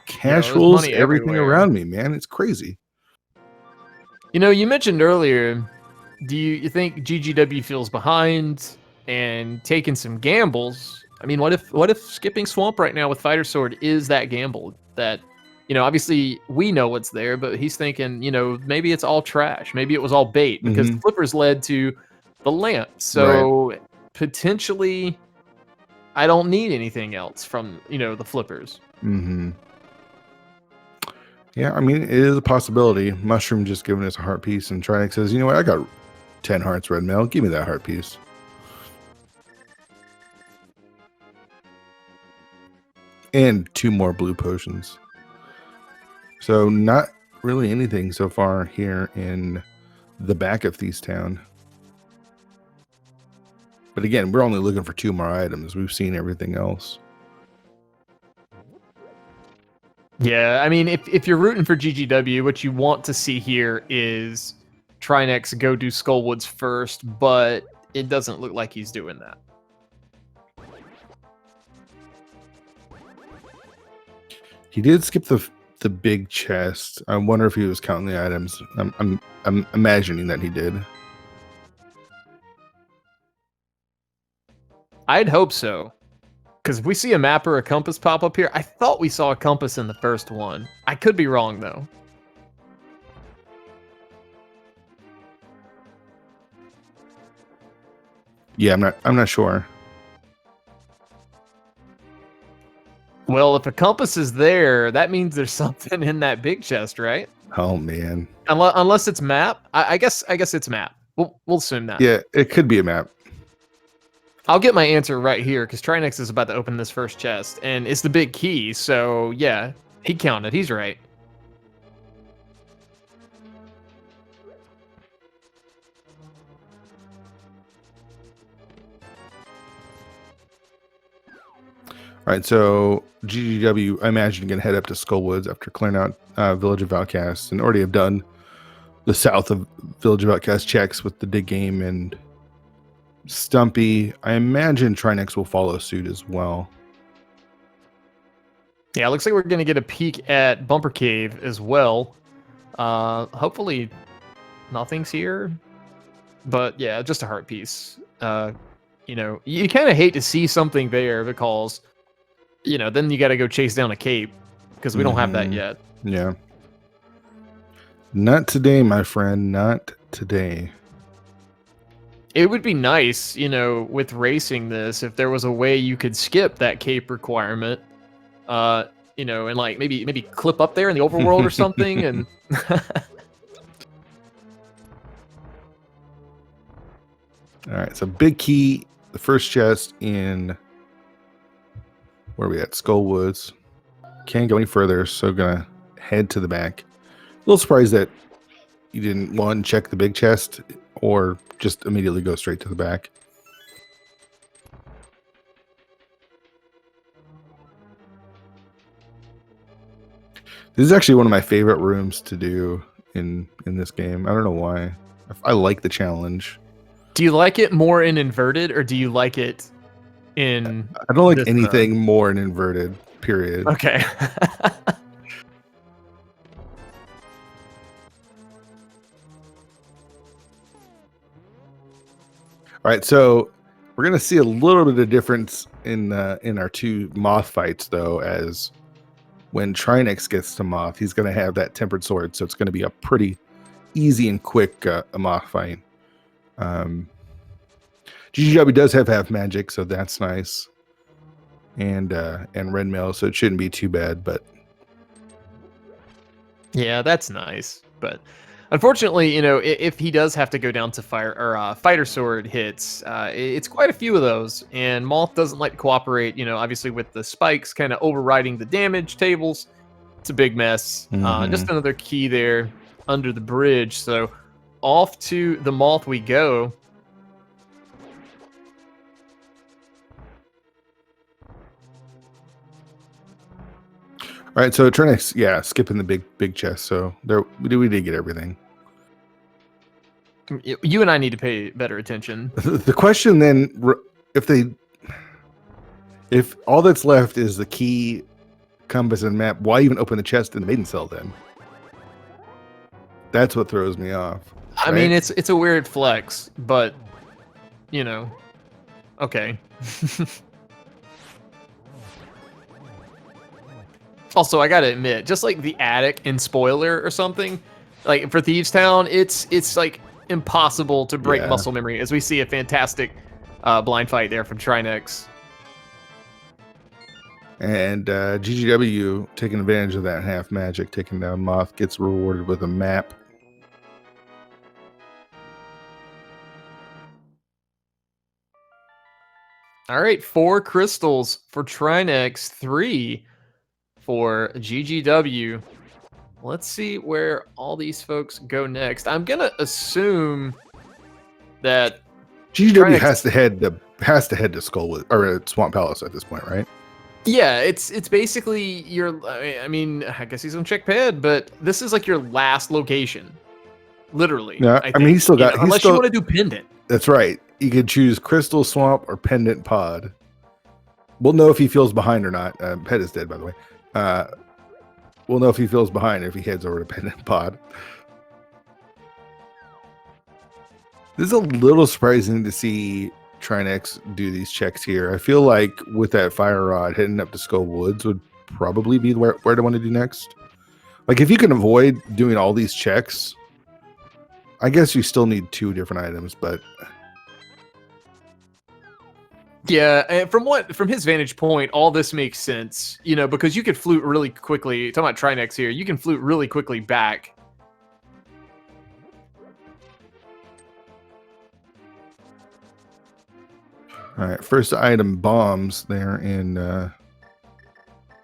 A: Cash rules everything around me, man. It's crazy.
B: You know, you mentioned earlier, do you think GGW feels behind and taking some gambles? I mean, what if skipping Swamp right now with Fighter Sword is that gamble that, you know, obviously we know what's there, but he's thinking, you know, maybe it's all trash. Maybe it was all bait because the flippers led to the lamp. So potentially I don't need anything else from, you know, the flippers.
A: Yeah, I mean, it is a possibility. Mushroom just giving us a heart piece, and Trinexx says, you know what, I got 10 hearts, Red Mail. Give me that heart piece. And 2 more blue potions. So not really anything so far here in the back of Thieves Town. But again, we're only looking for 2 more items. We've seen everything else.
B: Yeah, I mean, if you're rooting for GGW, what you want to see here is Trinexx go do Skullwoods first, but it doesn't look like he's doing that.
A: He did skip the big chest. I wonder if he was counting the items. I'm imagining that he did.
B: I'd hope so. Because if we see a map or a compass pop up here, I thought we saw a compass in the first one. I could be wrong, though.
A: Yeah, I'm not sure.
B: Well, if a compass is there, that means there's something in that big chest, right?
A: Oh man.
B: Unless it's map. I guess it's map. We'll assume that.
A: Yeah, it could be a map.
B: I'll get my answer right here because Trinexx is about to open this first chest, and it's the big key. So yeah, he counted. He's right.
A: All right, so GGW, I imagine, can head up to Skullwoods after clearing out Village of Outcasts, and already have done the south of Village of Outcasts checks with the dig game and Stumpy. I imagine Trinexx will follow suit as well.
B: Yeah, it looks like we're going to get a peek at Bumper Cave as well. Hopefully nothing's here. But yeah, just a heart piece. You know, you kind of hate to see something there because, you know, then you got to go chase down a cape because we don't have that yet.
A: Yeah. Not today, my friend. Not today.
B: It would be nice, you know, with racing this, if there was a way you could skip that cape requirement, you know, and like maybe clip up there in the overworld or something. And
A: all right, so big key, the first chest in where are we at? Skullwoods. Can't go any further, so gonna head to the back. A little surprised that you didn't check the big chest or just immediately go straight to the back. This is actually one of my favorite rooms to do in this game. I don't know why. I like the challenge.
B: Do you like it more in inverted, or do you like it in...
A: I don't like anything more in inverted, period.
B: Okay.
A: All right, so We're gonna see a little bit of difference in our two moth fights, though, as when Trinexx gets to moth, he's gonna have that tempered sword, so it's gonna be a pretty easy and quick moth fight. GGW does have half magic, so that's nice, and red mail, so it shouldn't be too bad. But
B: yeah, that's nice. But unfortunately, you know, if he does have to go down to fighter sword hits, it's quite a few of those, and Moth doesn't like to cooperate. You know, obviously with the spikes kind of overriding the damage tables, it's a big mess. Just another key there under the bridge. So off to the Moth we go.
A: all right, so Trinexx, yeah, skipping the big chest. So there we did get everything.
B: You and I need to pay better attention.
A: The question then, if all that's left is the key, compass, and map, why even open the chest in the maiden cell then? That's what throws me off.
B: I mean, it's a weird flex, but you know, okay. Also, I gotta admit, just like the attic in Spoiler or something, like for Thieves Town, it's like impossible to break muscle memory, as we see a fantastic blind fight there from Trinexx.
A: And GGW taking advantage of that half magic, taking down Moth, gets rewarded with a map.
B: All right, 4 crystals for Trinexx, 3 for GGW. Let's see where all these folks go next. I'm gonna assume that
A: GGW has to head to Skullwood or Swamp Palace at this point, right?
B: Yeah, it's basically your. I mean, I guess he's gonna check ped, but this is like your last location, literally.
A: Yeah, I mean, he's still got.
B: Unless you want to do pendant.
A: That's right. You could choose Crystal Swamp or Pendant Pod. We'll know if he feels behind or not. Ped is dead, by the way. We'll know if he feels behind if he heads over to Pendant Pod. This is a little surprising to see Trinexx do these checks here. I feel like with that fire rod, heading up to Skull Woods would probably be where to want to do next. Like if you can avoid doing all these checks, I guess you still need 2 different items, but
B: yeah, from his vantage point, all this makes sense, you know, because you could flute really quickly. Talking about Trinexx here, you can flute really quickly back.
A: All right, first item, bombs there in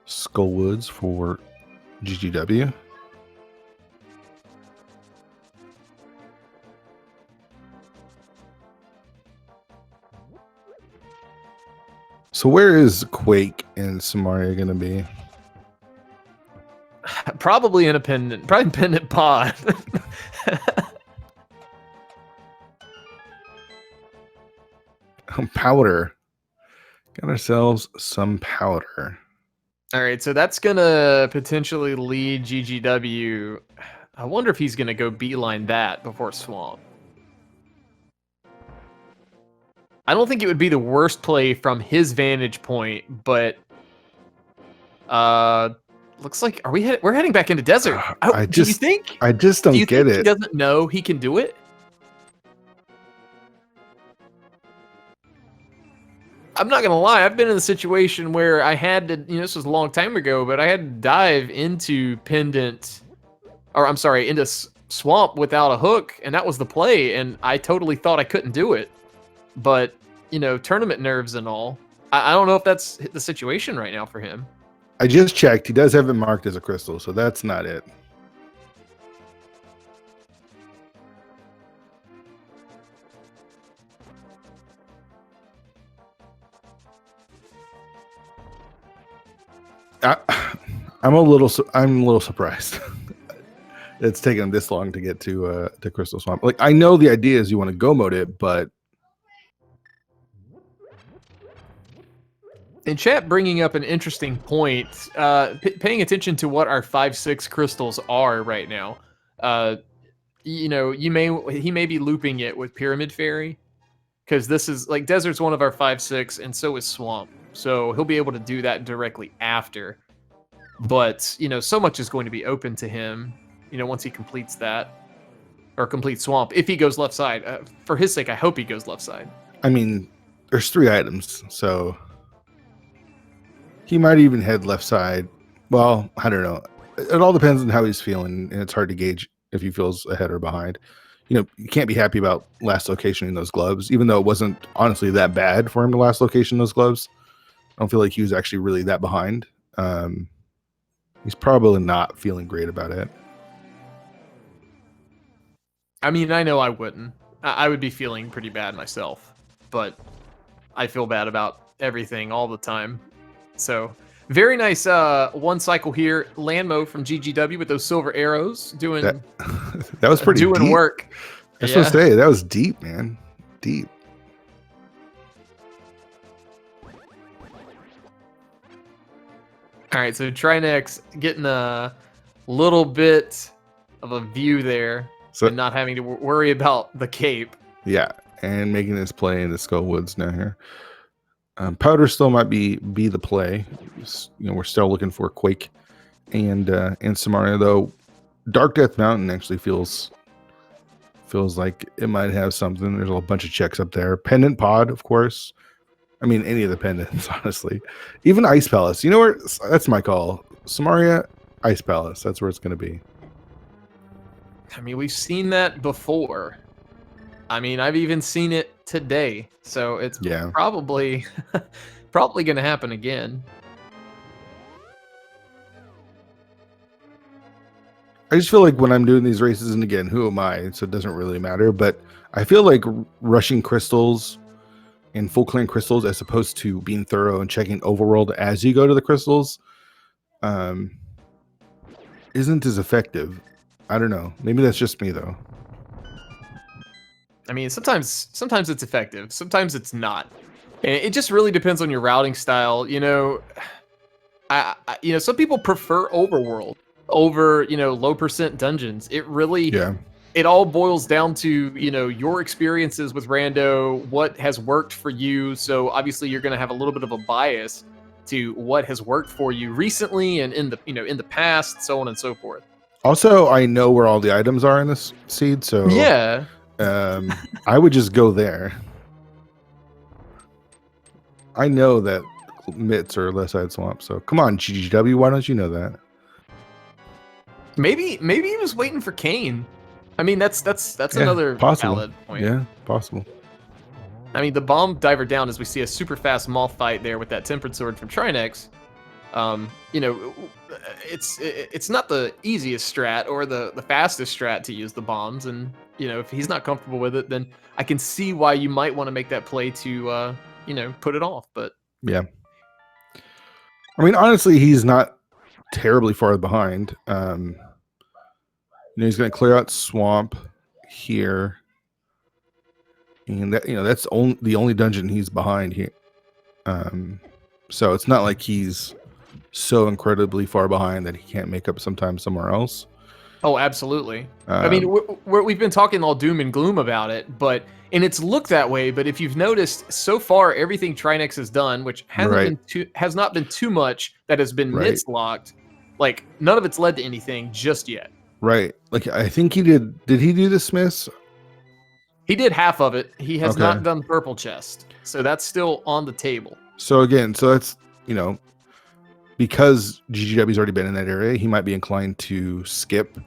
A: Skull Woods for GGW. So where is Quake and Samaria going to be?
B: Probably in a pendant, probably pendant pod.
A: Powder. Got ourselves some powder.
B: All right, so that's gonna potentially lead GGW. I wonder if he's gonna go beeline that before Swamp. I don't think it would be the worst play from his vantage point, but looks like we're heading back into desert. Do you think?
A: I just don't get it.
B: He doesn't know he can do it. I'm not gonna lie. I've been in a situation where I had to, this was a long time ago, but I had to dive into pendant, or I'm sorry, into swamp without a hook, and that was the play, and I totally thought I couldn't do it. But tournament nerves and all. I don't know if that's the situation right now for him.
A: I just checked. He does have it marked as a crystal, so that's not it. I'm a little surprised. It's taken this long to get to Crystal Swamp. Like, I know the idea is you want to go mode it, but
B: in chat bringing up an interesting point, paying attention to what our 5/6 crystals are right now. He may be looping it with Pyramid Fairy, because this is like Desert's one of our 5-6, and so is Swamp. So he'll be able to do that directly after. But, you know, so much is going to be open to him, you know, once he completes that. Or complete Swamp, if he goes left side. For his sake, I hope he goes left side.
A: I mean, there's 3 items, so he might even head left side. Well, I don't know. It all depends on how he's feeling, and it's hard to gauge if he feels ahead or behind. You know, you can't be happy about last location in those gloves, even though it wasn't honestly that bad for him to last location in those gloves. I don't feel like he was actually really that behind. He's probably not feeling great about it.
B: I mean, I know I wouldn't. I would be feeling pretty bad myself, but I feel bad about everything all the time. So very nice one cycle here. Landmo from GGW with those silver arrows doing
A: that was pretty
B: doing
A: deep.
B: work.
A: I was supposed to say that was deep, man. Deep.
B: All right, so Trinexx getting a little bit of a view there, so, and not having to worry about the cape.
A: Yeah, and making this play in the Skull Woods now here. Powder still might be the play. You know, we're still looking for Quake and Samaria, though. Dark Death Mountain actually feels like it might have something. There's a bunch of checks up there. Pendant Pod, of course. I mean, any of the pendants, honestly. Even Ice Palace. You know where? That's my call. Samaria, Ice Palace. That's where it's going to be.
B: I mean, we've seen that before. I mean, I've even seen it today. So it's probably going to happen again.
A: I just feel like when I'm doing these races, and again, who am I? So it doesn't really matter. But I feel like rushing crystals and full clearing crystals, as opposed to being thorough and checking overworld as you go to the crystals, isn't as effective. I don't know. Maybe that's just me, though.
B: I mean, sometimes it's effective. Sometimes it's not. And it just really depends on your routing style. You know, you know, some people prefer overworld over, you know, low percent dungeons. It really, it all boils down to, you know, your experiences with Rando, what has worked for you. So obviously you're going to have a little bit of a bias to what has worked for you recently and in the, you know, in the past, so on and so forth.
A: Also, I know where all the items are in this seed, so
B: yeah,
A: I would just go there. I know that mitts are left side swamp, so come on, GGW, why don't you know that?
B: Maybe he was waiting for Kane. I mean, that's another valid point.
A: Yeah, possible.
B: I mean, the bomb diver down as we see a super fast moth fight there with that tempered sword from Trinexx. You know, it's not the easiest strat or the fastest strat to use the bombs, and you know, if he's not comfortable with it, then I can see why you might want to make that play to you know, put it off. But
A: yeah, I mean, honestly, he's not terribly far behind. You know, he's going to clear out swamp here, and that, you know, that's the only dungeon he's behind here. So it's not like he's so incredibly far behind that he can't make up some time somewhere else.
B: Oh, absolutely. I mean, we've been talking all doom and gloom about it, and it's looked that way. But if you've noticed, so far everything Trinexx has done, which has not been too much that has been nits locked, like none of it's led to anything just yet.
A: Right. Like I think he did. Did he do the Smiths?
B: He did half of it. He has not done purple chest, so that's still on the table.
A: So again, so that's, you know, because GGW's already been in that area, he might be inclined to skip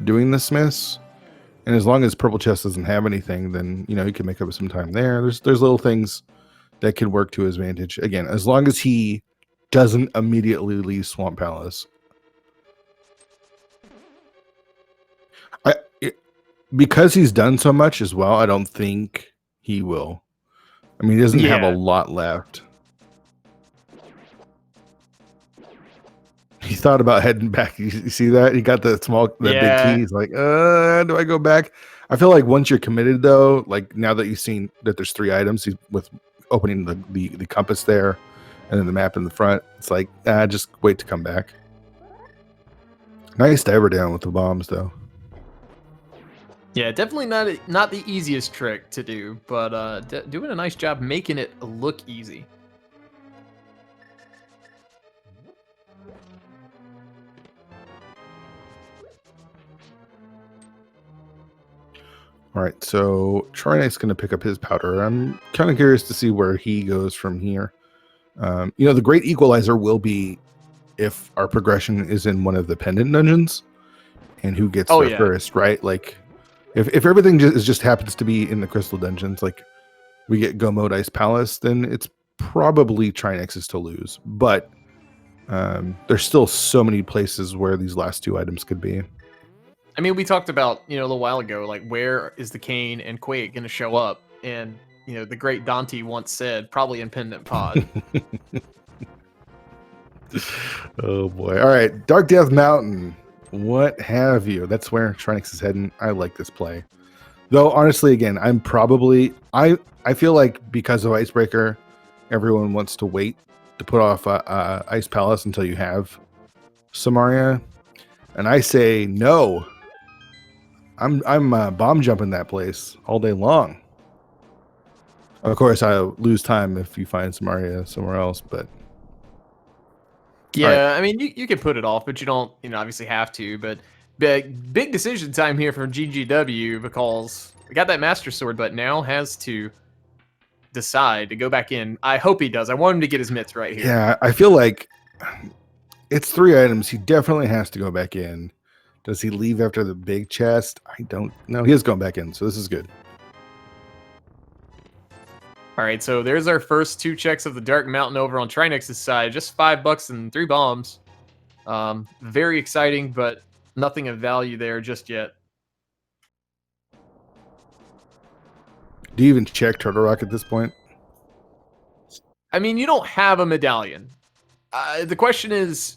A: doing the Smiths. And as long as purple chest doesn't have anything, then, you know, he can make up some time there. There's little things that could work to his advantage. Again, as long as he doesn't immediately leave Swamp Palace. Because he's done so much as well, I don't think he will. I mean, he doesn't have a lot left. He thought about heading back. You see that? He got that big key. He's like, do I go back? I feel like once you're committed, though, like now that you've seen that there's 3 items, with opening the compass there and then the map in the front, it's like, just wait to come back. Nice diver down with the bombs, though.
B: Yeah, definitely not the easiest trick to do, but doing a nice job making it look easy.
A: All right, so Trinexx going to pick up his powder. I'm kind of curious to see where he goes from here. You know, the great equalizer will be if our progression is in one of the pendant dungeons and who gets
B: Oh
A: there
B: yeah,
A: first, right? Like, if everything just happens to be in the crystal dungeons, like we get Go Mode Ice Palace, then it's probably Trinexx's to lose. But there's still so many places where these last two items could be.
B: I mean, we talked about, a little while ago, like where is the Kane and Quake going to show up? And, the great Dante once said, probably in Pendant Pod.
A: Oh boy. All right. Dark Death Mountain. What have you? That's where Trinexx is heading. I like this play. Though honestly, again, I feel like because of Icebreaker, everyone wants to wait to put off Ice Palace until you have Samaria. And I say no. I'm bomb jumping that place all day long. Of course, I lose time if you find Samaria somewhere else, but all right.
B: Yeah, I mean, you can put it off, but you don't, obviously have to. But big decision time here from GGW because we got that Master Sword, but now has to decide to go back in. I hope he does. I want him to get his mitts right here.
A: Yeah, I feel like it's 3 items. He definitely has to go back in. Does he leave after the big chest? I don't know. He is going back in, so this is good.
B: All right, so there's our first 2 checks of the Dark Mountain over on Trinexx's side. Just $5 and 3 bombs. Very exciting, but nothing of value there just yet.
A: Do you even check Turtle Rock at this point?
B: I mean, you don't have a medallion. The question is,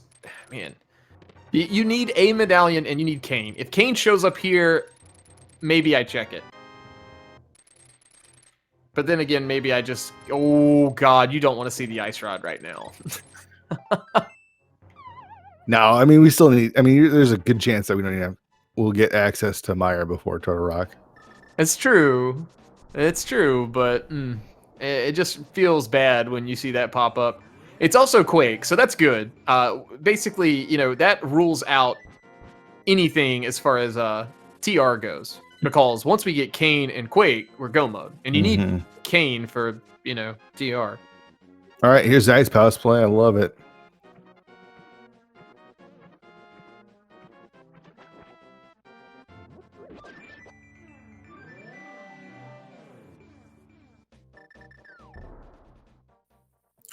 B: man, you need a medallion and you need Kane. If Kane shows up here, maybe I check it. But then again, maybe I just... Oh, God, you don't want to see the Ice Rod right now.
A: No, I mean, we still need... I mean, there's a good chance that we don't even have... We'll get access to Meyer before Turtle Rock.
B: It's true. It's true, but it just feels bad when you see that pop up. It's also Quake, so that's good. Basically, that rules out anything as far as TR goes. Because once we get Kane and Quake, we're go mode. And you need Kane for, TR.
A: All right, here's the Ice Palace play. I love it.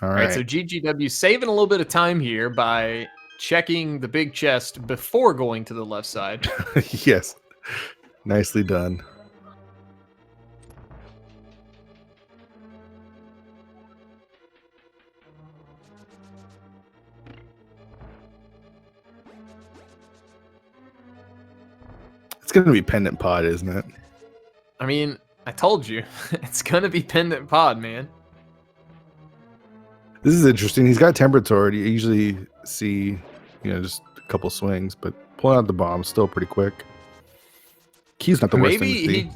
A: All right.
B: So GGW saving a little bit of time here by checking the big chest before going to the left side.
A: Yes. Nicely done. It's going to be Pendant Pod, isn't it?
B: I mean, I told you. It's going to be Pendant Pod, man.
A: This is interesting. He's got Tempered Sword. You usually see, just a couple swings, but pulling out the bomb still pretty quick. Key's not the worst thing to see.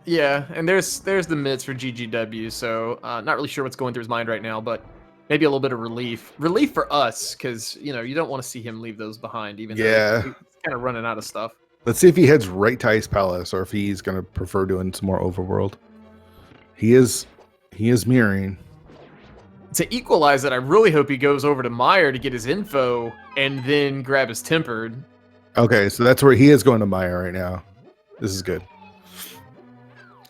B: Yeah, and there's the mitts for GGW, so not really sure what's going through his mind right now, but maybe a little bit of relief. Relief for us, because, you don't want to see him leave those behind, even though he's kind of running out of stuff.
A: Let's see if he heads right to Ice Palace or if he's going to prefer doing some more Overworld. He is mirroring.
B: To equalize it, I really hope he goes over to Meyer to get his info and then grab his tempered.
A: Okay, so that's where he is going to Meyer right now. This is good.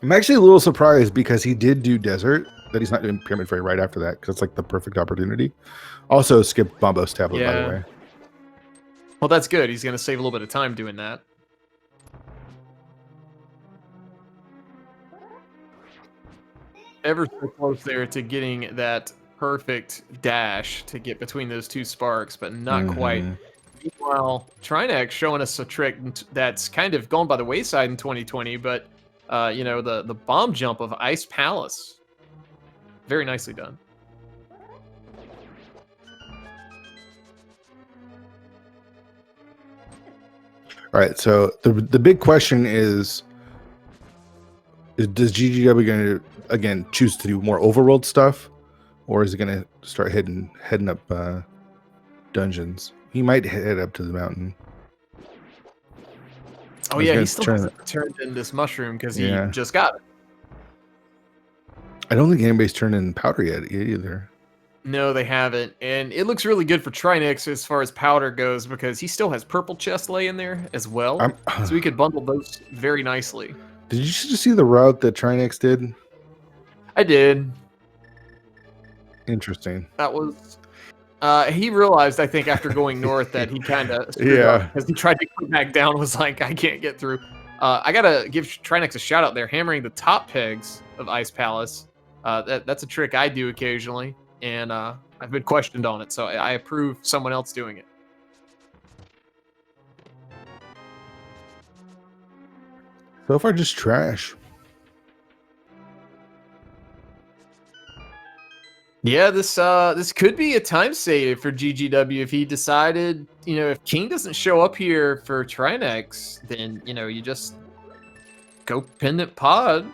A: I'm actually a little surprised because he did do Desert, that he's not doing Pyramid Fray right after that, because it's like the perfect opportunity. Also, skip Bombo's Tablet, by the way.
B: Well, that's good. He's going to save a little bit of time doing that. Ever so close there to getting that perfect dash to get between those 2 sparks, but not quite. Meanwhile, Trinexx showing us a trick that's kind of gone by the wayside in 2020, but the bomb jump of Ice Palace. Very nicely done.
A: All right. So the big question is does GGW going to again choose to do more overworld stuff, or is it going to start heading up dungeons? He might head up to the mountain.
B: Oh yeah, he still hasn't turned in this mushroom because he just got it.
A: I don't think anybody's turned in powder yet either.
B: No, they haven't, and it looks really good for Trinexx as far as powder goes because he still has purple chest laying there as well, so we could bundle those very nicely.
A: Did you just see the route that Trinexx did?
B: I did.
A: Interesting.
B: That was. He realized, I think, after going north that he kind of screwed up because he tried to come back down. Was like, I can't get through. I gotta give Trinexx a shout out there, hammering the top pegs of Ice Palace. That's a trick I do occasionally, and I've been questioned on it, so I approve someone else doing it.
A: So far, just trash.
B: Yeah, this could be a time save for GGW if he decided, if King doesn't show up here for Trinexx, then, you just go pendant pod,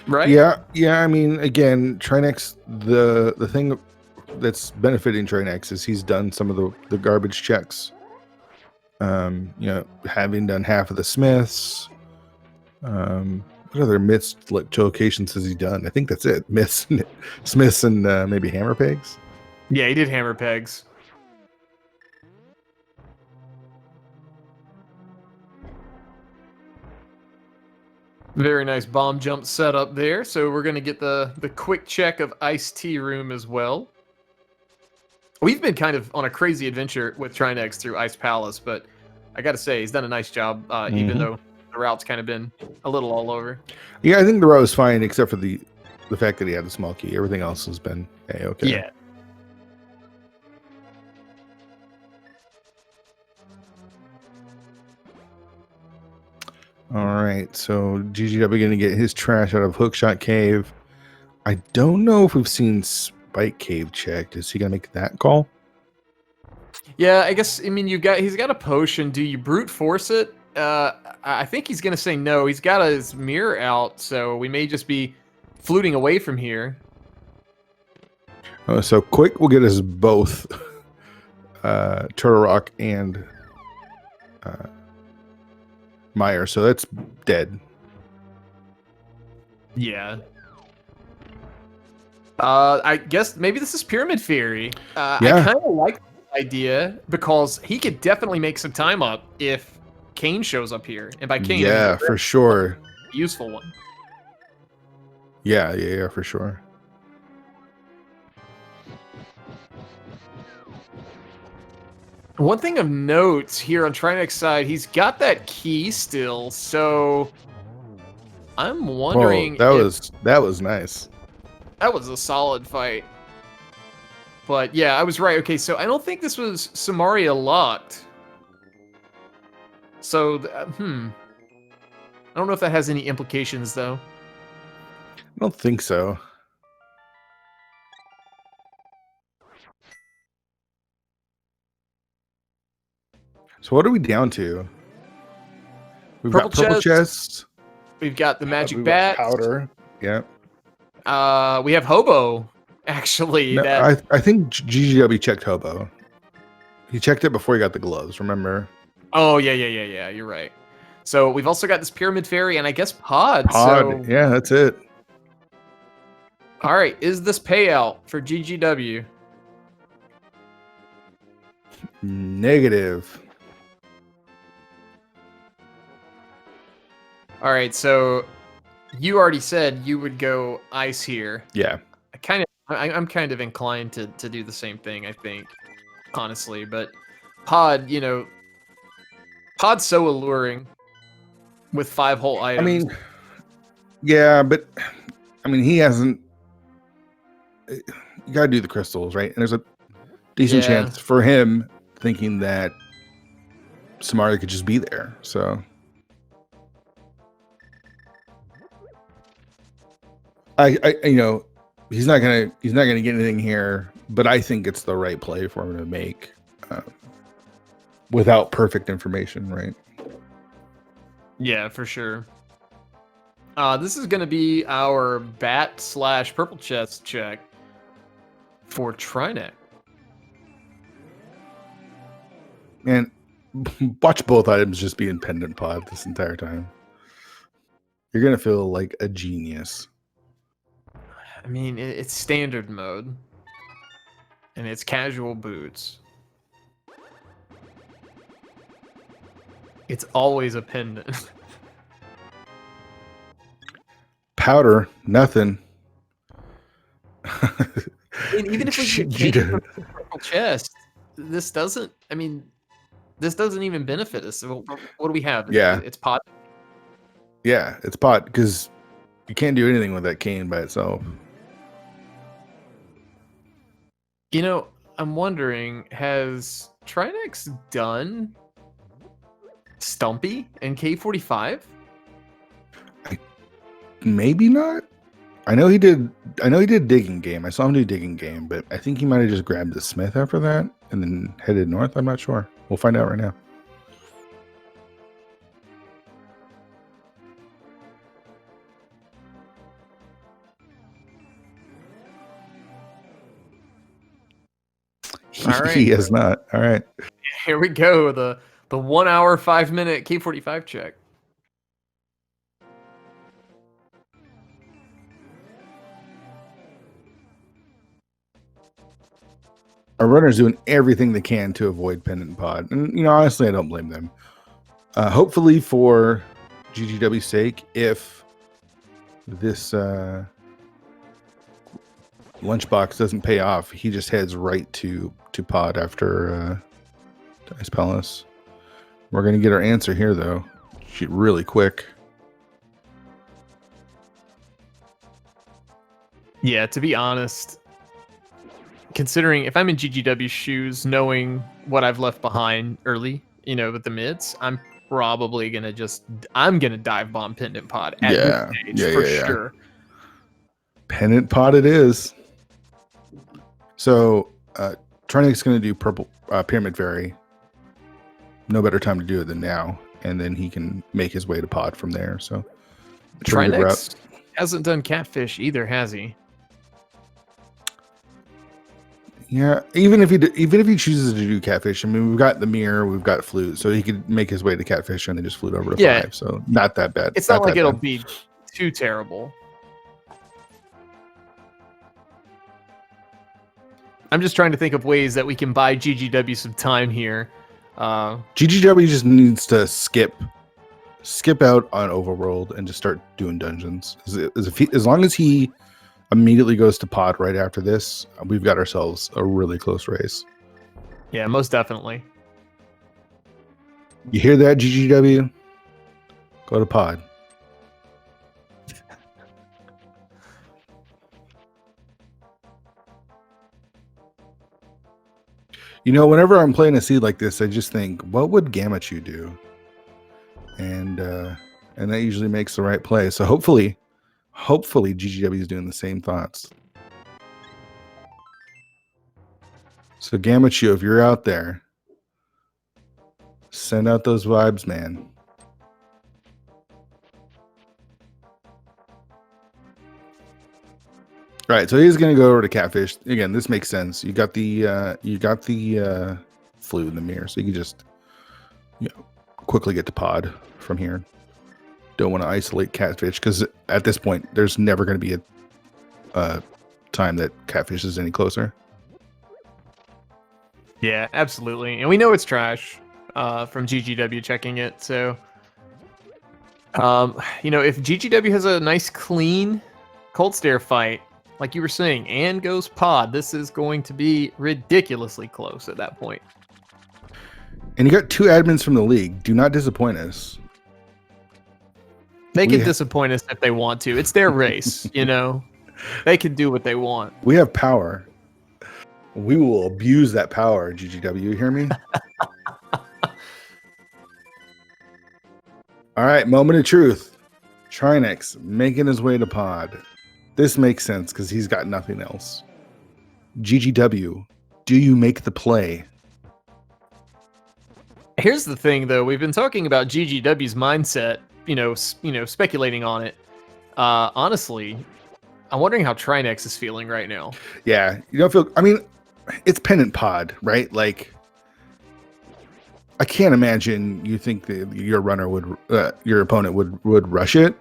B: right?
A: Yeah. I mean, again, Trinexx, the thing that's benefiting Trinexx is he's done some of the garbage checks. Having done half of the Smiths. What other missed locations has he done? I think that's it. Smiths and maybe hammer pegs.
B: Yeah, he did hammer pegs. Very nice bomb jump setup there. So we're gonna get the quick check of Ice Tea Room as well. We've been kind of on a crazy adventure with Trinexx through Ice Palace, but I gotta say he's done a nice job, even though the route's kind of been a little all over.
A: Yeah, I think the route was fine except for the fact that he had the small key. Everything else has been okay.
B: Yeah.
A: All right, so GGW going to get his trash out of Hookshot Cave. I don't know if we've seen Spike Cave checked. Is he going to make that call?
B: Yeah, I guess. I mean, he's got a potion. Do you brute force it? I think he's gonna say no. He's got his mirror out, so we may just be fluting away from here.
A: So Quick will get us both Turtle Rock and Meyer, so that's dead.
B: Yeah. I guess maybe this is Pyramid Theory. I kind of like the idea because he could definitely make some time up if Kane shows up here, and by Kane,
A: yeah, for sure,
B: useful one.
A: Yeah, for sure.
B: One thing of note here on Trinexx side, he's got that key still, so I'm wondering.
A: That was nice.
B: That was a solid fight. But yeah, I was right. Okay, so I don't think this was Samaria locked. So, I don't know if that has any implications, though.
A: I don't think so. So what are we down to? We've got purple chests.
B: We've got the magic bat.
A: Powder. Yeah.
B: We have Hobo, actually.
A: No, I think GGW checked Hobo. He checked it before he got the gloves, remember?
B: Oh, yeah. You're right. So we've also got this Pyramid Fairy and I guess Pod.
A: Yeah, that's it.
B: All right. Is this payout for GGW?
A: Negative.
B: All right. So you already said you would go ice here.
A: Yeah.
B: I'm kind of inclined to do the same thing, I think, honestly. But Pod, Pod's so alluring with 5 whole items.
A: I mean, yeah, but he hasn't. You got to do the crystals, right? And there's a decent chance for him thinking that Samaria could just be there. So he's not gonna get anything here, but I think it's the right play for him to make without perfect information, right?
B: Yeah, for sure. This is going to be our bat/purple chest check for Trinexx.
A: And watch both items just be in pendant pod this entire time. You're gonna feel like a genius.
B: I mean, it's standard mode, and it's casual boots. It's always a pendant.
A: Powder, nothing.
B: I mean, even if we get purple chest, this doesn't. I mean, this doesn't even benefit us. So what do we have?
A: Yeah.
B: It's pot.
A: Yeah, it's pot because you can't do anything with that cane by itself.
B: You know, I'm wondering, has Trinexx done Stumpy and K45?
A: Maybe not. I know he did digging game. I saw him do digging game, but I think he might have just grabbed the smith after that and then headed north. I'm not sure. We'll find out right now.
B: All right.
A: He has not. All right.
B: Here we go. The 1 hour, 5 minute K45 check.
A: Our runner's doing everything they can to avoid pendant pod. And, you know, honestly, I don't blame them. Hopefully for GGW's sake, if this lunchbox doesn't pay off, he just heads right to pod after Dice Palace. We're going to get our answer here, though. Really quick.
B: Yeah, to be honest, considering if I'm in GGW's shoes, knowing what I've left behind early, you know, with the mids, I'm probably gonna dive bomb pendant pod at this stage for sure.
A: Pendant pod it is. So Trinexx is gonna do purple pyramid fairy. No better time to do it than now, and then he can make his way to pod from there. So
B: Trinexx hasn't done catfish either, has he?
A: Yeah, even if he chooses to do catfish, I mean, we've got the mirror, we've got flute, so he could make his way to catfish and then just flute over to 5. So not that bad.
B: It's not like it'll be too terrible. I'm just trying to think of ways that we can buy GGW some time here.
A: GGW just needs to skip out on Overworld and just start doing dungeons. As long as he immediately goes to pod right after this, we've got ourselves a really close race.
B: Yeah, most definitely.
A: You hear that, GGW? Go to pod. You know, whenever I'm playing a seed like this, I just think, what would Gamachu do? And that usually makes the right play. So hopefully GGW is doing the same thoughts. So Gamachu, if you're out there, send out those vibes, man. All right, so he's gonna go over to catfish again. This makes sense. You got the flute in the mirror, so you can just quickly get to pod from here. Don't want to isolate catfish because at this point, there's never going to be a time that catfish is any closer.
B: Yeah, absolutely, and we know it's trash from GGW checking it. So, you know, if GGW has a nice clean cold stare fight, like you were saying, and goes pod, this is going to be ridiculously close at that point.
A: And you got 2 admins from the league. Do not disappoint us.
B: They can disappoint us if they want to. It's their race, you know. They can do what they want.
A: We have power. We will abuse that power, GGW. You hear me? All right, moment of truth. Trinexx making his way to pod. This makes sense because he's got nothing else. GGW, do you make the play?
B: Here's the thing, though. We've been talking about GGW's mindset speculating on it. Honestly, I'm wondering how Trinexx is feeling right now.
A: Yeah, you don't feel. I mean, it's pennant pod, right? Like, I can't imagine you think that your runner would, your opponent would rush it,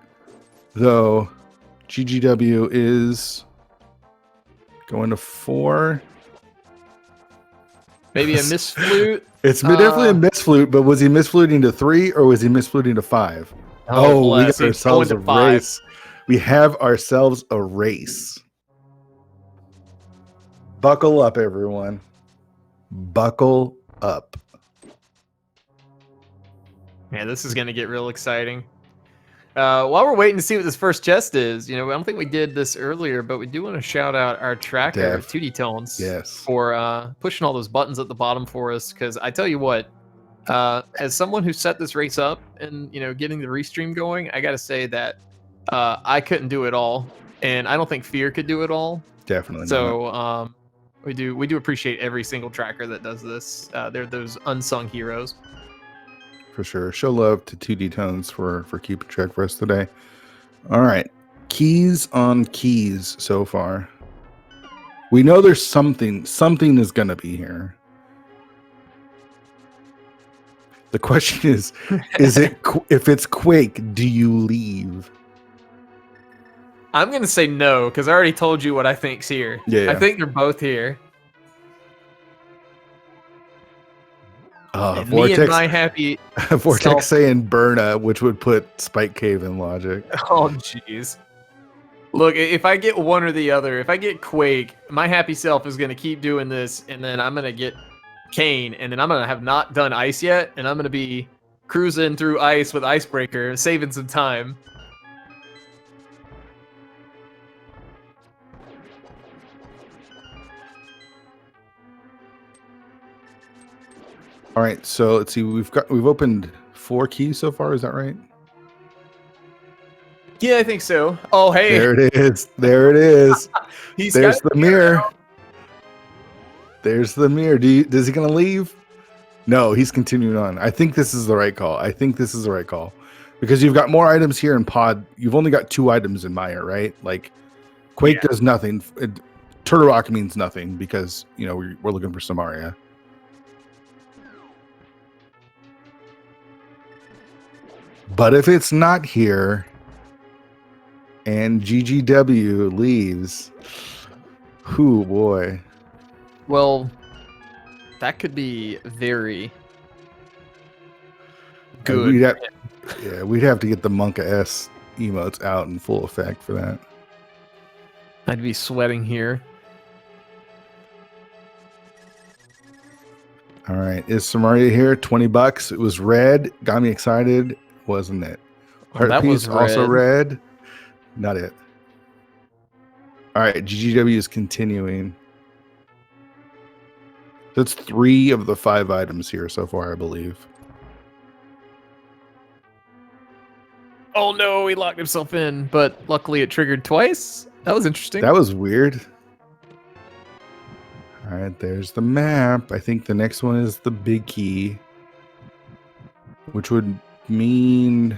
A: though. GGW is going to 4.
B: Maybe a misflute.
A: It's definitely a misflute, but was he misfluting to 3 or was he misfluting to 5? Oh, we got ourselves a race. We have ourselves a race. Buckle up, everyone. Buckle up.
B: Yeah, this is going to get real exciting. While we're waiting to see what this first chest is, I don't think we did this earlier, but we do want to shout out our tracker, 2D Tones, for pushing all those buttons at the bottom for us. Because I tell you what, as someone who set this race up and getting the restream going, I got to say that I couldn't do it all, and I don't think Fear could do it all.
A: Definitely.
B: So we do appreciate every single tracker that does this. They're those unsung heroes.
A: For sure. Show love to 2D Tones for keeping track for us today. All right. Keys on keys so far. We know there's something is going to be here. The question is it if it's Quake, do you leave?
B: I'm going to say no, because I already told you what I think's here.
A: Yeah.
B: I think they're both here.
A: Vortex,
B: me and my happy
A: Vortex saying Burna, which would put Spike Cave in logic.
B: Oh, jeez. Look, if I get one or the other, if I get Quake, my happy self is going to keep doing this, and then I'm going to get Kane, and then I'm going to have not done Ice yet, and I'm going to be cruising through Ice with Icebreaker, saving some time.
A: All right, so let's see. We've opened 4 keys so far. Is that right?
B: Yeah, I think so. Oh, hey,
A: there it is. There it is. There's the mirror. There's the mirror. Is he gonna leave? No, he's continuing on. I think this is the right call. Because you've got more items here in Pod. You've only got 2 items in Mire, right? Like Quake does nothing. Turtle Rock means nothing because we're looking for Samaria. But if it's not here and GGW leaves, whoo boy.
B: Well, that could be very good.
A: We'd have to get the Monka S emotes out in full effect for that.
B: I'd be sweating here.
A: All right, is Samaria here? $20. It was red. Got me excited. Wasn't it?
B: That was
A: also red. Not it. All right, GGW is continuing. That's 3 of the 5 items here so far, I believe.
B: Oh no, he locked himself in, but luckily it triggered twice. That was interesting.
A: That was weird. All right, there's the map. I think the next one is the big key, which would mean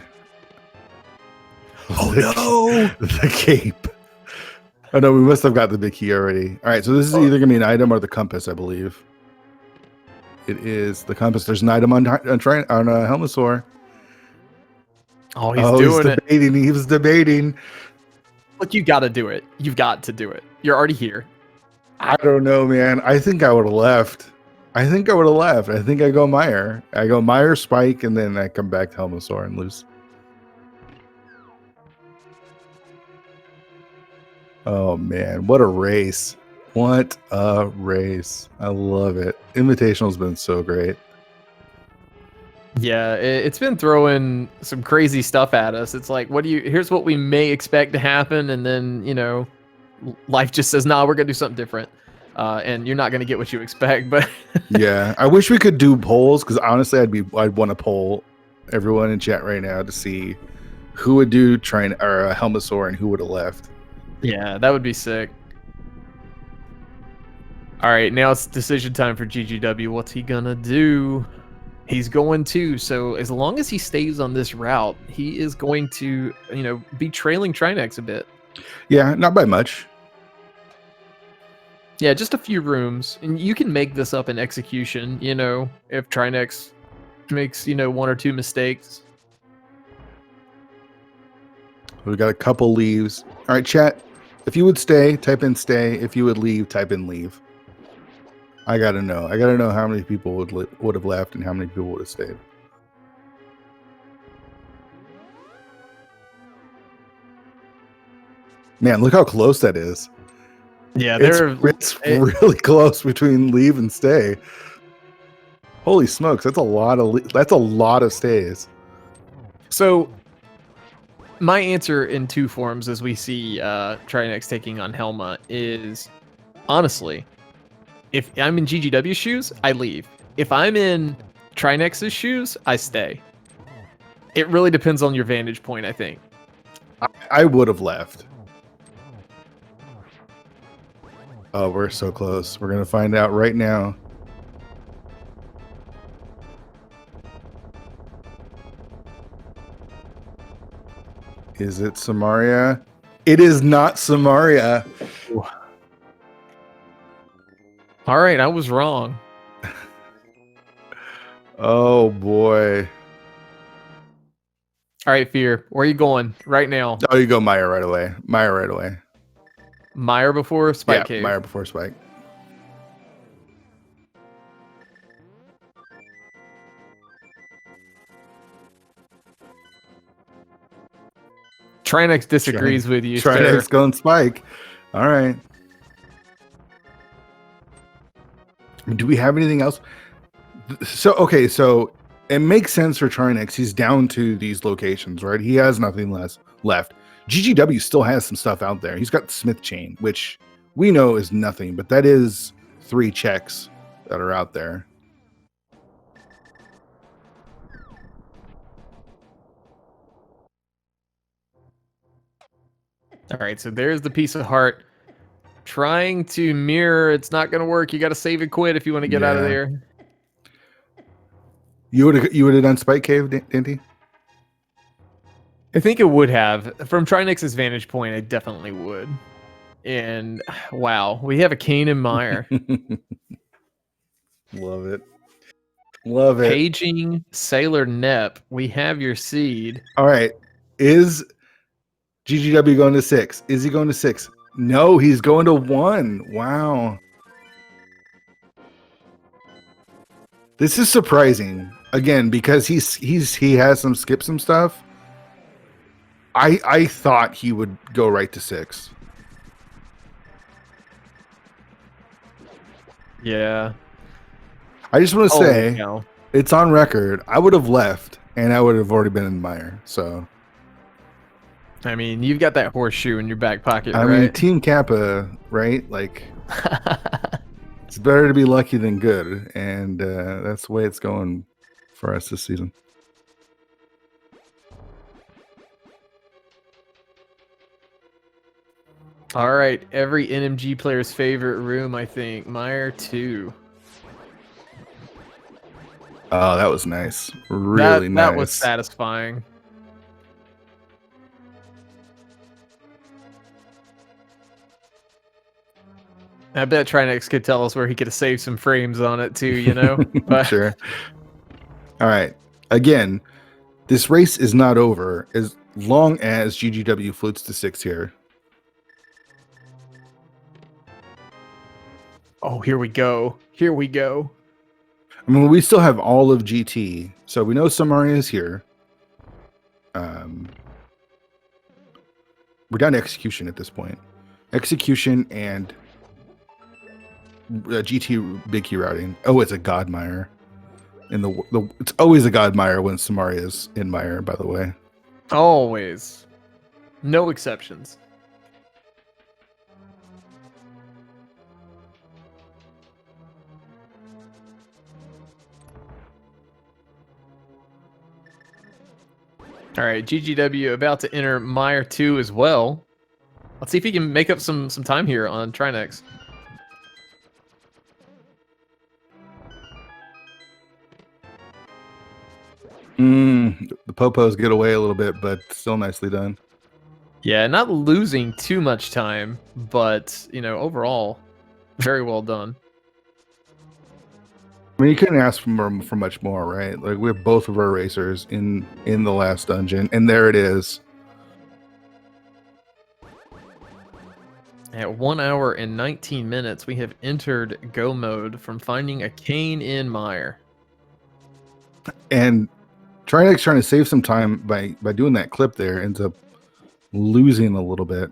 A: the cape. Oh no, we must have got the big key already. All right, so this is either gonna be an item or the compass, I believe. It is the compass. There's an item on Helmosaur.
B: Oh, he's
A: debating. He was debating.
B: Look, you got to do it. You've got to do it. You're already here.
A: I don't know, man. I think I would have left. I think I go Mire. I go Mire, Spike, and then I come back to Helmosaur and lose. Oh, man. What a race. What a race. I love it. Invitational's been so great.
B: Yeah, it's been throwing some crazy stuff at us. It's like, here's what we may expect to happen, and then, life just says, nah, we're going to do something different. And you're not going to get what you expect, but
A: yeah, I wish we could do polls, because honestly, I'd want to poll everyone in chat right now to see who would do Helmosaur and who would have left.
B: Yeah, that would be sick. All right, now it's decision time for GGW. What's he gonna do? He's going to. So as long as he stays on this route, he is going to, be trailing Trinexx a bit.
A: Yeah, not by much.
B: Yeah, just a few rooms. And you can make this up in execution, if Trinexx makes, one or two mistakes.
A: We got a couple leaves. All right, chat. If you would stay, type in stay. If you would leave, type in leave. I gotta know. I gotta know how many people would have left and how many people would have stayed. Man, look how close that is.
B: Yeah,
A: it's really close between leave and stay. Holy smokes, that's a lot of stays.
B: So my answer in two forms as we see Trinexx taking on Helma is, honestly, if I'm in GGW's shoes, I leave. If I'm in Trinexx's shoes, I stay. It really depends on your vantage point, I think.
A: I would have left. Oh, we're so close. We're going to find out right now. Is it Samaria? It is not Samaria.
B: All right, I was wrong.
A: Oh, boy.
B: All right, Fear, where are you going right now?
A: Oh, you go Meyer right away. Meyer right away.
B: Meyer before Spike Cave.
A: Meyer before Spike.
B: Trinexx disagrees with you.
A: Trinexx going Spike. All right. Do we have anything else? So it makes sense for Trinexx. He's down to these locations, right? He has nothing left. GGW still has some stuff out there. He's got Smith Chain, which we know is nothing, but that is 3 checks that are out there.
B: All right, so there's the piece of heart. Trying to mirror, it's not going to work. You got to save and quit if you want to get out of there.
A: You would have done Spike Cave, didn't he?
B: I think it would have. From Trinexx's vantage point, I definitely would. And wow, we have a Kane and Meyer.
A: Love it. Love it.
B: Paging Sailor Nep. We have your seed.
A: All right. Is GGW going to 6? Is he going to 6? No, he's going to 1. Wow. This is surprising. Again, because he has some stuff. I thought he would go right to 6.
B: Yeah.
A: I just want to say, it's on record. I would have left, and I would have already been in Meyer. So,
B: I mean, you've got that horseshoe in your back pocket,
A: right? I mean, Team Kappa, right? Like, it's better to be lucky than good, and that's the way it's going for us this season.
B: All right, every NMG player's favorite room, I think. Meyer 2.
A: Oh, that was nice. Really nice.
B: That was satisfying. I bet Trinexx could tell us where he could have saved some frames on it too, But
A: sure. All right. Again, this race is not over as long as GGW floats to 6 here.
B: Oh, here we go. Here we go.
A: I mean, we still have all of GT, so we know Samaria is here. We're down to execution at this point. Execution and GT big key routing. Oh, it's a Godmire. It's always a Godmire when Samaria is in Meyer, by the way.
B: Always. No exceptions. All right, GGW about to enter Meyer 2 as well. Let's see if he can make up some time here on Trinexx.
A: The popos get away a little bit, but still nicely done.
B: Yeah, not losing too much time, but overall, very well done.
A: I mean, you couldn't ask for much more, right? Like, we have both of our racers in the last dungeon, and there it is.
B: At 1 hour and 19 minutes, we have entered go mode from finding a cane in mire.
A: And Trinexx trying to save some time by doing that clip there ends up losing a little bit.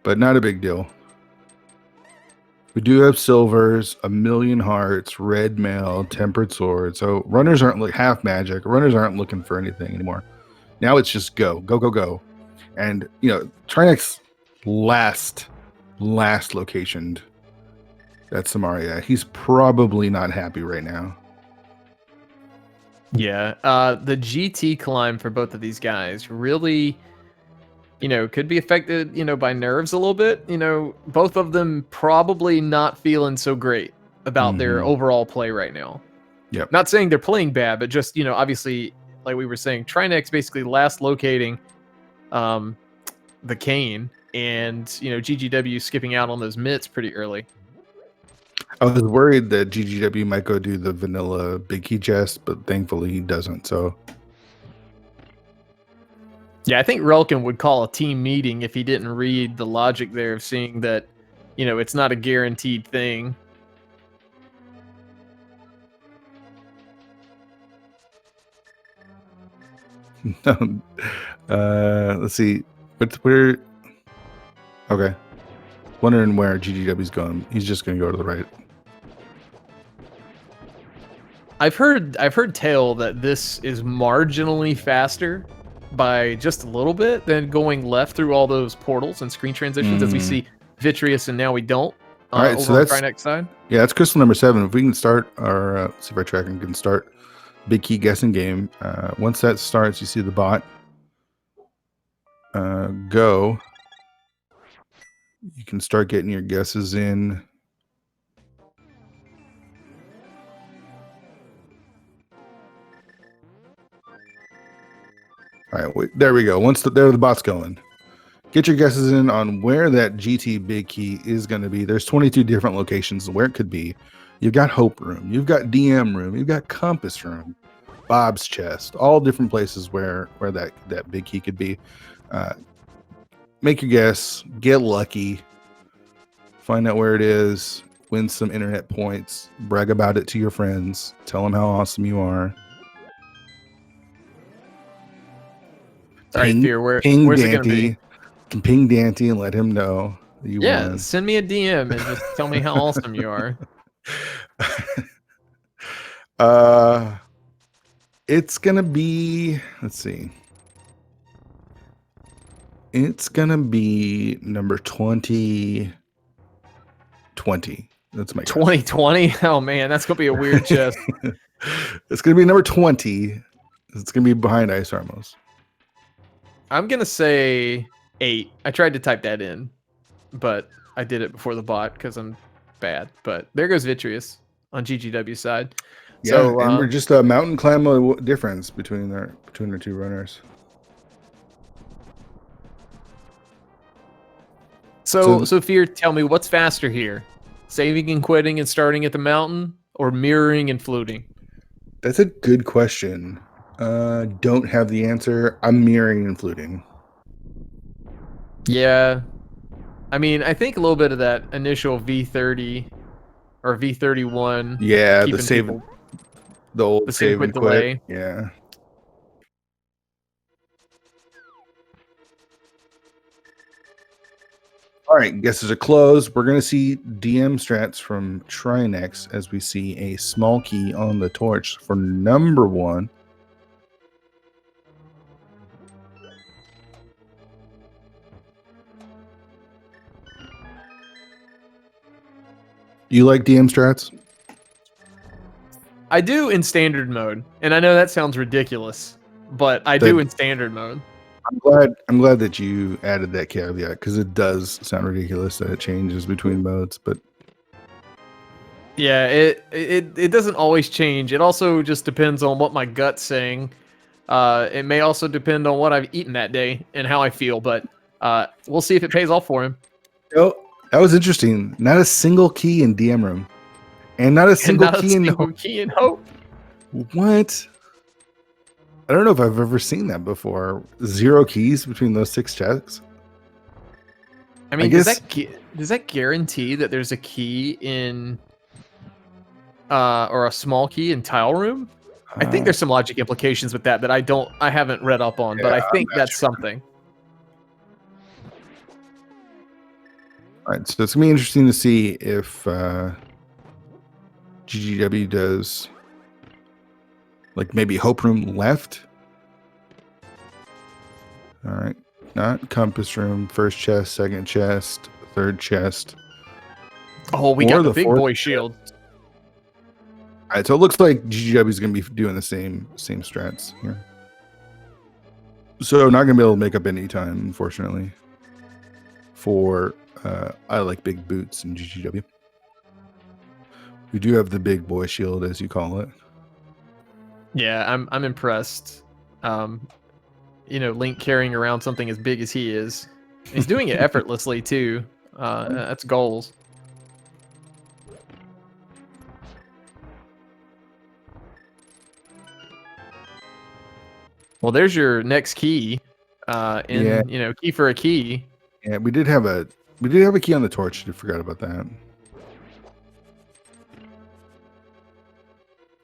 A: But not a big deal. We do have silvers, 1,000,000 hearts, red mail, tempered sword. So runners aren't like half magic. Runners aren't looking for anything anymore. Now it's just go, go, go, go. And Trinexx last locationed at Samaria. He's probably not happy right now.
B: Yeah, the GT climb for both of these guys really, could be affected, by nerves a little bit. Both of them probably not feeling so great about their overall play right now.
A: Yep.
B: Not saying they're playing bad, but just, obviously, like we were saying, Trinexx basically last locating the cane, and, GGW skipping out on those mitts pretty early.
A: I was worried that GGW might go do the vanilla big key chest, but thankfully he doesn't. So
B: yeah, I think Relkin would call a team meeting if he didn't read the logic there of seeing that, it's not a guaranteed thing.
A: Let's see. Where? Okay. Wondering where GGW's going. He's just going to go to the right.
B: I've heard tale that this is marginally faster by just a little bit than going left through all those portals and screen transitions as we see Vitreous and now we don't.
A: All right,
B: over
A: so
B: on
A: that's
B: Trinexx side.
A: Yeah, that's crystal number 7. If we can start our see if our tracking can start big key guessing game. Once that starts, you see the bot go. You can start getting your guesses in. All right, there we go. Once there the bot's going. Get your guesses in on where that GT big key is going to be. There's 22 different locations where it could be. You've got Hope Room, you've got DM Room, you've got Compass Room, Bob's Chest, all different places where that big key could be. Make your guess, get lucky, find out where it is, win some internet points, brag about it to your friends, tell them how awesome you are.
B: All right, Fear, where's
A: Dante,
B: it going to be?
A: Can ping Dante and let him know you won.
B: Send me a DM and just tell me how awesome you are.
A: It's gonna be, let's see. It's gonna be number 2020. That's my
B: 2020. Oh man, that's gonna be a weird chest.
A: It's gonna be number 20. It's gonna be behind Ice Armos.
B: I'm gonna say 8. I tried to type that in, but I did it before the bot because I'm bad. But there goes Vitreous on GGW side.
A: Yeah, so, and we're just a mountain climb difference between our two runners.
B: So Fear, tell me what's faster here: saving and quitting and starting at the mountain, or mirroring and floating?
A: That's a good question. Don't have the answer. I'm mirroring and fluting.
B: Yeah, I mean, I think a little bit of that initial V30 or V31.
A: Yeah, the save, the old save and quit delay. Yeah. All right, guesses are closed. We're going to see DM strats from Trinexx as we see a small key on the torch for number 1. You like DM strats?
B: I do in standard mode, and I know that sounds ridiculous, but I do in standard mode.
A: I'm glad that you added that caveat because it does sound ridiculous that it changes between modes. But
B: Yeah, it doesn't always change. It also just depends on what my gut's saying. It may also depend on what I've eaten that day and how I feel, but we'll see if it pays off for him.
A: Oh, that was interesting. Not a single key in DM room, and not a
B: And
A: single
B: not a
A: key in
B: single key in hope.
A: What? I don't know if I've ever seen that before. 0 keys between those 6 checks.
B: I mean,
A: guess,
B: does that guarantee that there's a key in or a small key in tile room? I think there's some logic implications with that I haven't read up on, but I think that's something.
A: All right, so it's gonna be interesting to see if GGW does like maybe hope room left. All right, not compass room, first chest, second chest, third chest.
B: Oh, we got the big boy shield.
A: All right, so it looks like GGW is going to be doing the same strats here. So not going to be able to make up any time, unfortunately. For I like big boots in GGW. We do have the big boy shield, as you call it.
B: Yeah, I'm impressed. Link carrying around something as big as he is. He's doing it effortlessly too. That's goals. Well, there's your next key. Key for a key.
A: Yeah, we did have a key on the torch. I forgot about that.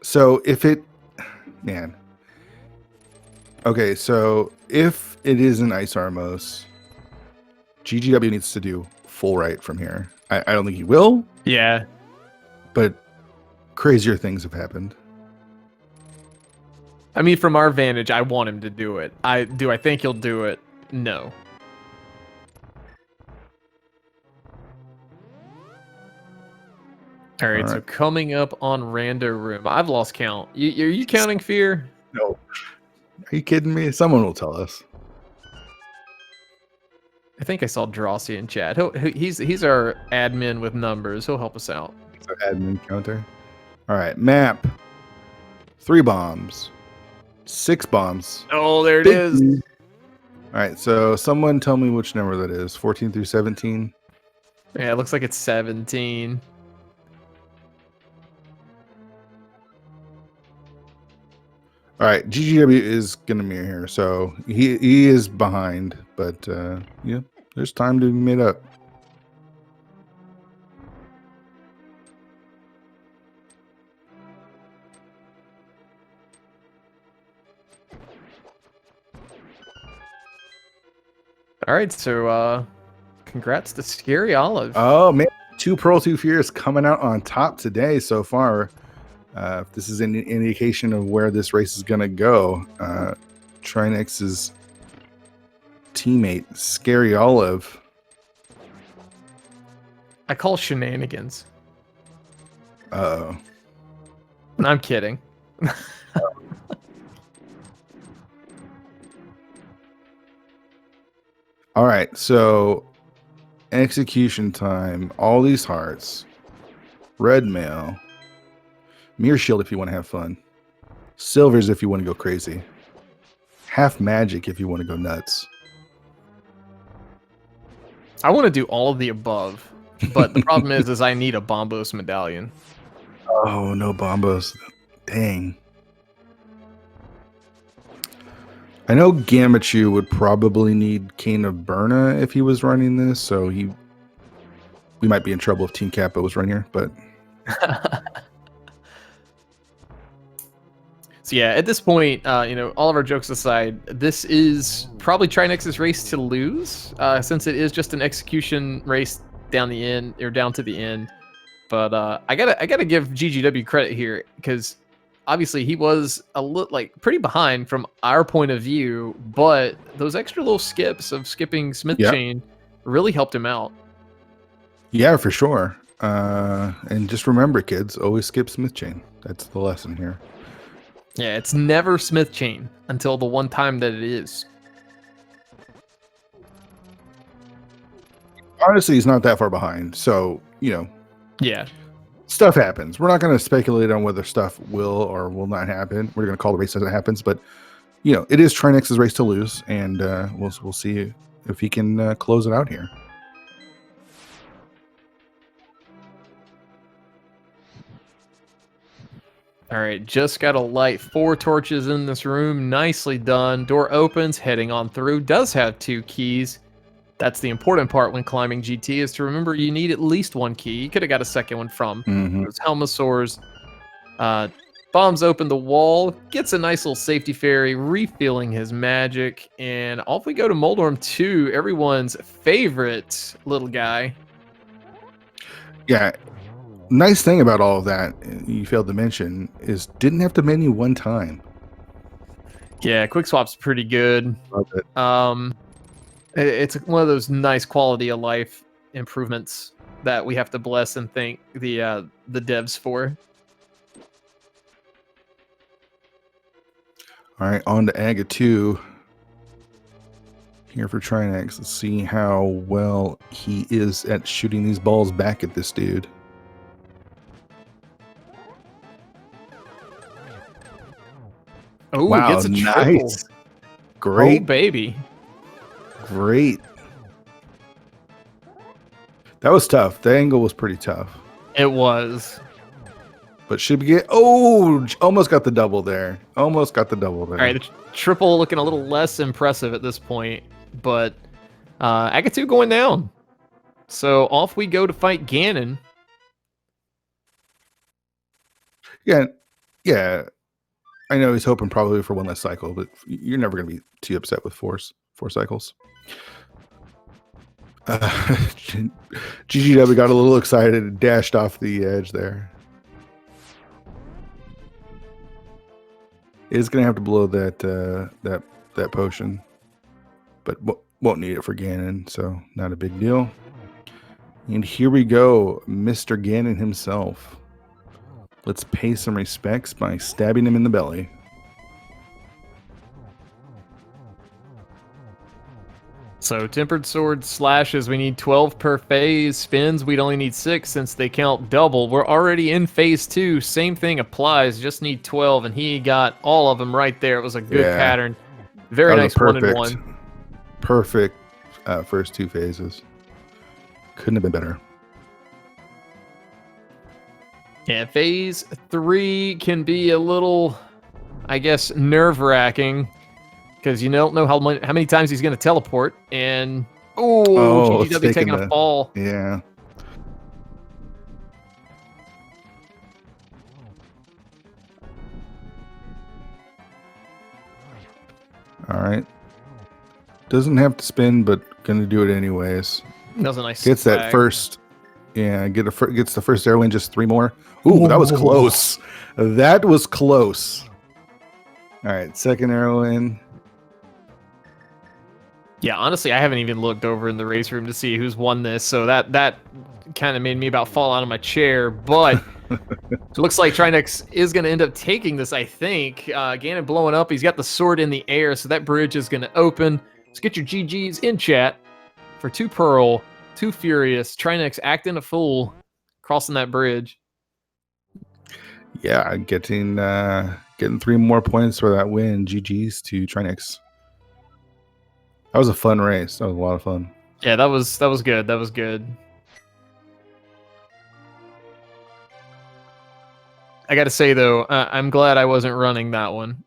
A: So okay, so if it is an Ice Armos, GGW needs to do full right from here. I don't think he will.
B: Yeah.
A: But crazier things have happened.
B: I mean, from our vantage, I want him to do it. I think he'll do it? No. All right, so coming up on Rando Room. I've lost count. Are you counting, Fear?
A: No. Are you kidding me? Someone will tell us.
B: I think I saw Drossi in chat. He's our admin with numbers. He'll help us out.
A: It's our admin counter. All right, map. 3 bombs. 6 bombs.
B: Oh, there it is.
A: All right, so someone tell me which number that is. 14 through 17?
B: Yeah, it looks like it's 17.
A: All right, GGW is going to mirror here, so he is behind, but yeah, there's time to be made up.
B: All right, so congrats to Scary Olive.
A: Oh man, 2 Pearl 2 Fears coming out on top today so far. If this is an indication of where this race is going to go, Trinexx's teammate, Scary Olive.
B: I call shenanigans.
A: Uh-oh.
B: I'm kidding.
A: All right, so execution time, all these hearts, red mail, mirror shield if you want to have fun, silvers if you want to go crazy, half magic if you want to go nuts.
B: I want to do all of the above, but the problem is I need a Bombos medallion.
A: Oh, no Bombos. Dang. I know Gamachu would probably need Cane of Berna if he was running this, so we might be in trouble if Team Kappa was running here, but
B: So yeah, at this point, all of our jokes aside, this is probably Trinexx's race to lose, since it is just an execution race down the end or down to the end. But I gotta give GGW credit here because obviously he was pretty behind from our point of view, but those extra little skips of skipping Smith Chain really helped him out. Yeah,
A: for sure. And just remember, kids, always skip Smith Chain. That's the lesson here.
B: Yeah, it's never Smith Chain until the one time that it is.
A: Honestly, he's not that far behind, so,
B: Yeah.
A: stuff happens. We're not going to speculate on whether stuff will or will not happen. We're going to call the race as it happens, but it is Trinexx's race to lose, and we'll see if he can close it out here.
B: All right, just got to light 4 torches in this room. Nicely done. Door opens, heading on through. Does have 2 keys. That's the important part when climbing GT, is to remember you need at least 1 key. You could have got a second one from those Helmosaurs. Bombs open the wall, gets a nice little safety fairy, refilling his magic, and off we go to Moldorm 2, everyone's favorite little guy.
A: Yeah. Nice thing about all of that, you failed to mention, is didn't have to menu one time.
B: Yeah, quick swap's pretty good.
A: Love it.
B: It's one of those nice quality of life improvements that we have to bless and thank the devs for.
A: All right, on to Aga 2. Here for Trinexx. Let's see how well he is at shooting these balls back at this dude.
B: Oh,
A: wow,
B: gets a triple.
A: nice. Great.
B: Oh, baby.
A: Great. That was tough. The angle was pretty tough.
B: It was.
A: But should we get... Oh, almost got the double there. Almost got the double there.
B: All right, the triple looking a little less impressive at this point, but Aga 2 going down. So off we go to fight Ganon.
A: Yeah. I know he's hoping probably for one less cycle, but you're never going to be too upset with four cycles. GGW got a little excited and dashed off the edge there. Is going to have to blow that potion, but won't need it for Ganon, so not a big deal. And here we go, Mr. Ganon himself. Let's pay some respects by stabbing him in the belly.
B: So Tempered Sword slashes, we need 12 per phase. Spins, we'd only need 6 since they count double. We're already in phase 2. Same thing applies, just need 12, and he got all of them right there. It was a good pattern. Very nice
A: perfect,
B: 1-and-1.
A: Perfect first 2 phases. Couldn't have been better.
B: Yeah, phase 3 can be a little, I guess, nerve-wracking, because you don't know how many times he's going to teleport, and GGW taking a fall.
A: Yeah. All right. Doesn't have to spin, but going to do it anyways.
B: That was a nice
A: Gets
B: flag.
A: that first. Yeah, gets the first arrow in, just 3 more. Ooh, that was close. That was close. All right, second arrow in.
B: Yeah, honestly, I haven't even looked over in the race room to see who's won this, so that kind of made me about fall out of my chair, but it looks like Trinexx is going to end up taking this, I think. Ganon blowing up. He's got the sword in the air, so that bridge is going to open. Let's get your GGs in chat for 2 Pearl, 2 Furious. Trinexx acting a fool, crossing that bridge.
A: Yeah, getting 3 more points for that win. GGs to Trinexx. That was a fun race. That was a lot of fun.
B: Yeah, that was good. That was good. I got to say though, I'm glad I wasn't running that one.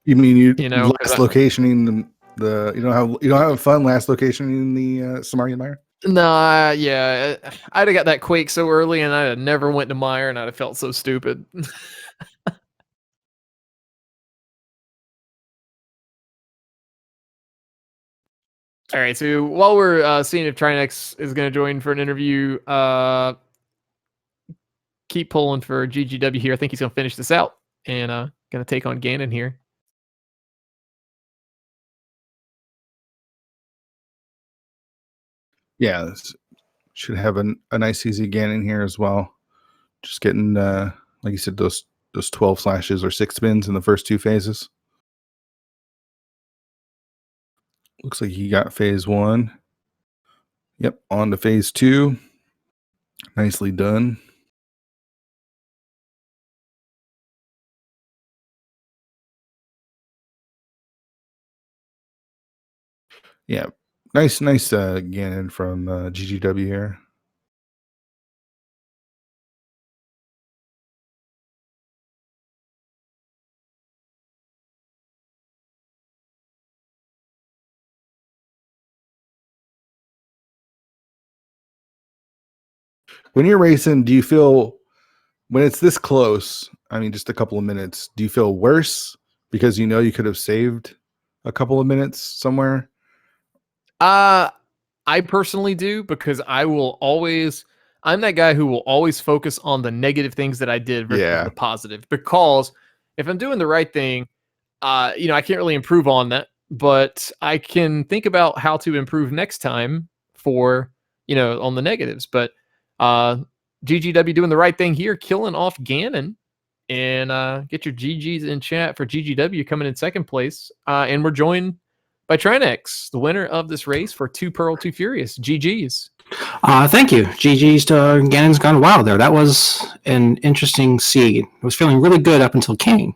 A: You mean you
B: know,
A: last locationing the you don't have fun last locationing the Samarian Mire?
B: Nah, yeah, I'd have got that quake so early, and I'd have never went to Mire, and I'd have felt so stupid. All right, so while we're seeing if Trinexx is going to join for an interview, keep pulling for GGW here. I think he's going to finish this out and going to take on Ganon here.
A: Yeah, this should have a nice easy Ganon here as well. Just getting, like you said, those 12 slashes or 6 spins in the first 2 phases. Looks like he got phase 1. Yep, on to phase 2. Nicely done. Yeah, nice Ganon from GGW here. When you're racing, do you feel when it's this close? I mean, just a couple of minutes. Do you feel worse because you know you could have saved a couple of minutes somewhere?
B: I personally do, because I'm that guy who will always focus on the negative things that I did versus
A: Yeah.
B: the positive. Because if I'm doing the right thing, I can't really improve on that, but I can think about how to improve next time for, on the negatives. But uh, GGW doing the right thing here, killing off Ganon, and get your GGs in chat for GGW coming in second place. And we're joined by Trinexx, the winner of this race for 2 Pearl, 2 Furious. GGs.
C: Thank you. GG's to GanonsGoneWild there. That was an interesting seed. I was feeling really good up until Kane.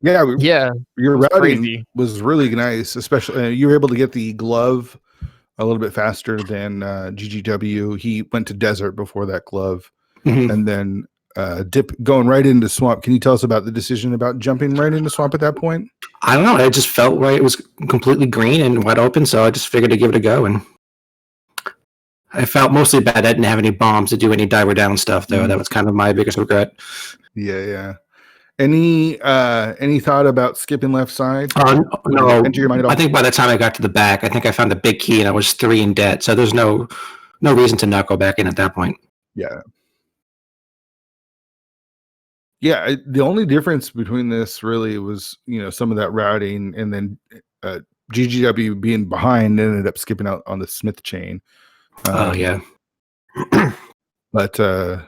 A: Yeah, your routing
B: crazy.
A: was really nice, especially you were able to get the glove a little bit faster than GGW. He went to desert before that glove, and then dip going right into swamp. Can you tell us about the decision about jumping right into swamp at that point?
C: I don't know. It just felt right. It was completely green and wide open, so I just figured to give it a go. And I felt mostly bad. I didn't have any bombs to do any diver down stuff, though. That was kind of my biggest regret.
A: Yeah. Any thought about skipping left side?
C: No.
A: Enter your mind at all?
C: I think by the time I got to the back, I think I found the big key, and I was 3 in debt. So there's no reason to not go back in at that point.
A: Yeah. Yeah, the only difference between this really was, some of that routing, and then GGW being behind ended up skipping out on the Smith chain.
C: Yeah.
A: But you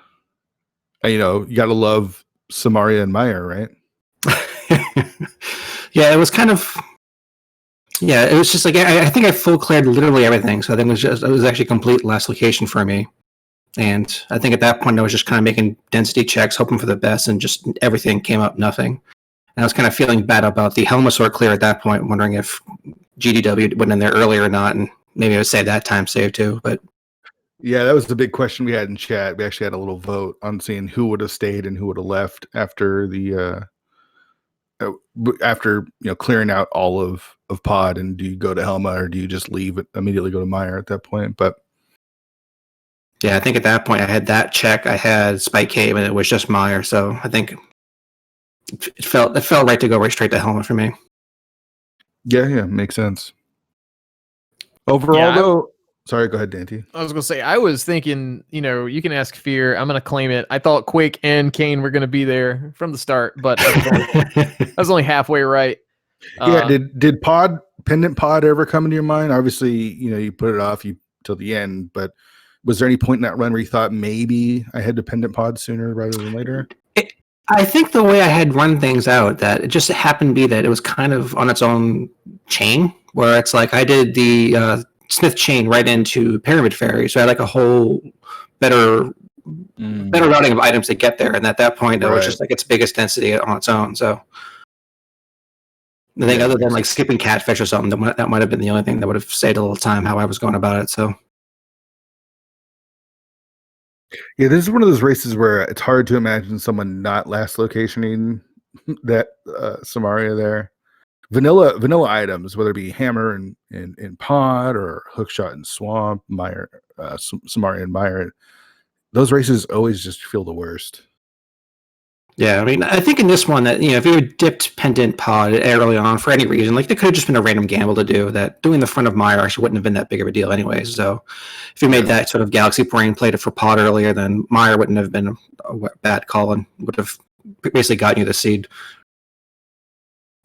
A: got to love Samaria and Meyer, right?
C: Yeah, it was kind of. Yeah, it was just like I think I full cleared literally everything. So I think it was actually complete last location for me. And I think at that point I was just kind of making density checks, hoping for the best, and just everything came up nothing. And I was kind of feeling bad about the Helmasaur clear at that point, wondering if GDW went in there earlier or not, and maybe I would say that time save too. But
A: yeah, that was the big question we had in chat. We actually had a little vote on seeing who would have stayed and who would have left after the clearing out all of pod, and do you go to Helma or do you just leave it immediately go to Meyer at that point? But
C: yeah, I think at that point I had that check, I had Spike Cave, and it was just Meyer. So I think it felt right to go right straight to Helma for me.
A: Yeah, makes sense. Overall, though, sorry, go ahead, Dante.
B: I was gonna say, I was thinking, you can ask Fear. I'm gonna claim it. I thought Quake and Kane were gonna be there from the start, but I was only halfway right.
A: Yeah, did pendant pod ever come into your mind? Obviously, you put it off till the end, but was there any point in that run where you thought maybe I had to pendant pod sooner rather than later?
C: I think the way I had run things out, that it just happened to be that it was kind of on its own chain, where it's like I did the Smith chain right into Pyramid Fairy, so I had like a whole better routing of items to get there, and at that point that was just like its biggest density on its own. So I think other than like skipping Catfish or something, that might have been the only thing that would have saved a little time how I was going about it. So
A: yeah, this is one of those races where it's hard to imagine someone not last locationing that Samaria there. Vanilla items, whether it be hammer in pod or hookshot in swamp, Meyer, Samaria and Meyer, those races always just feel the worst.
C: Yeah, I mean, I think in this one that, if you had dipped pendant pod early on for any reason, like, there could have just been a random gamble to do that. Doing the front of Meyer actually wouldn't have been that big of a deal anyway. So if you made that sort of Galaxy Brain played it for pod earlier, then Meyer wouldn't have been a bad call and would have basically gotten you the seed.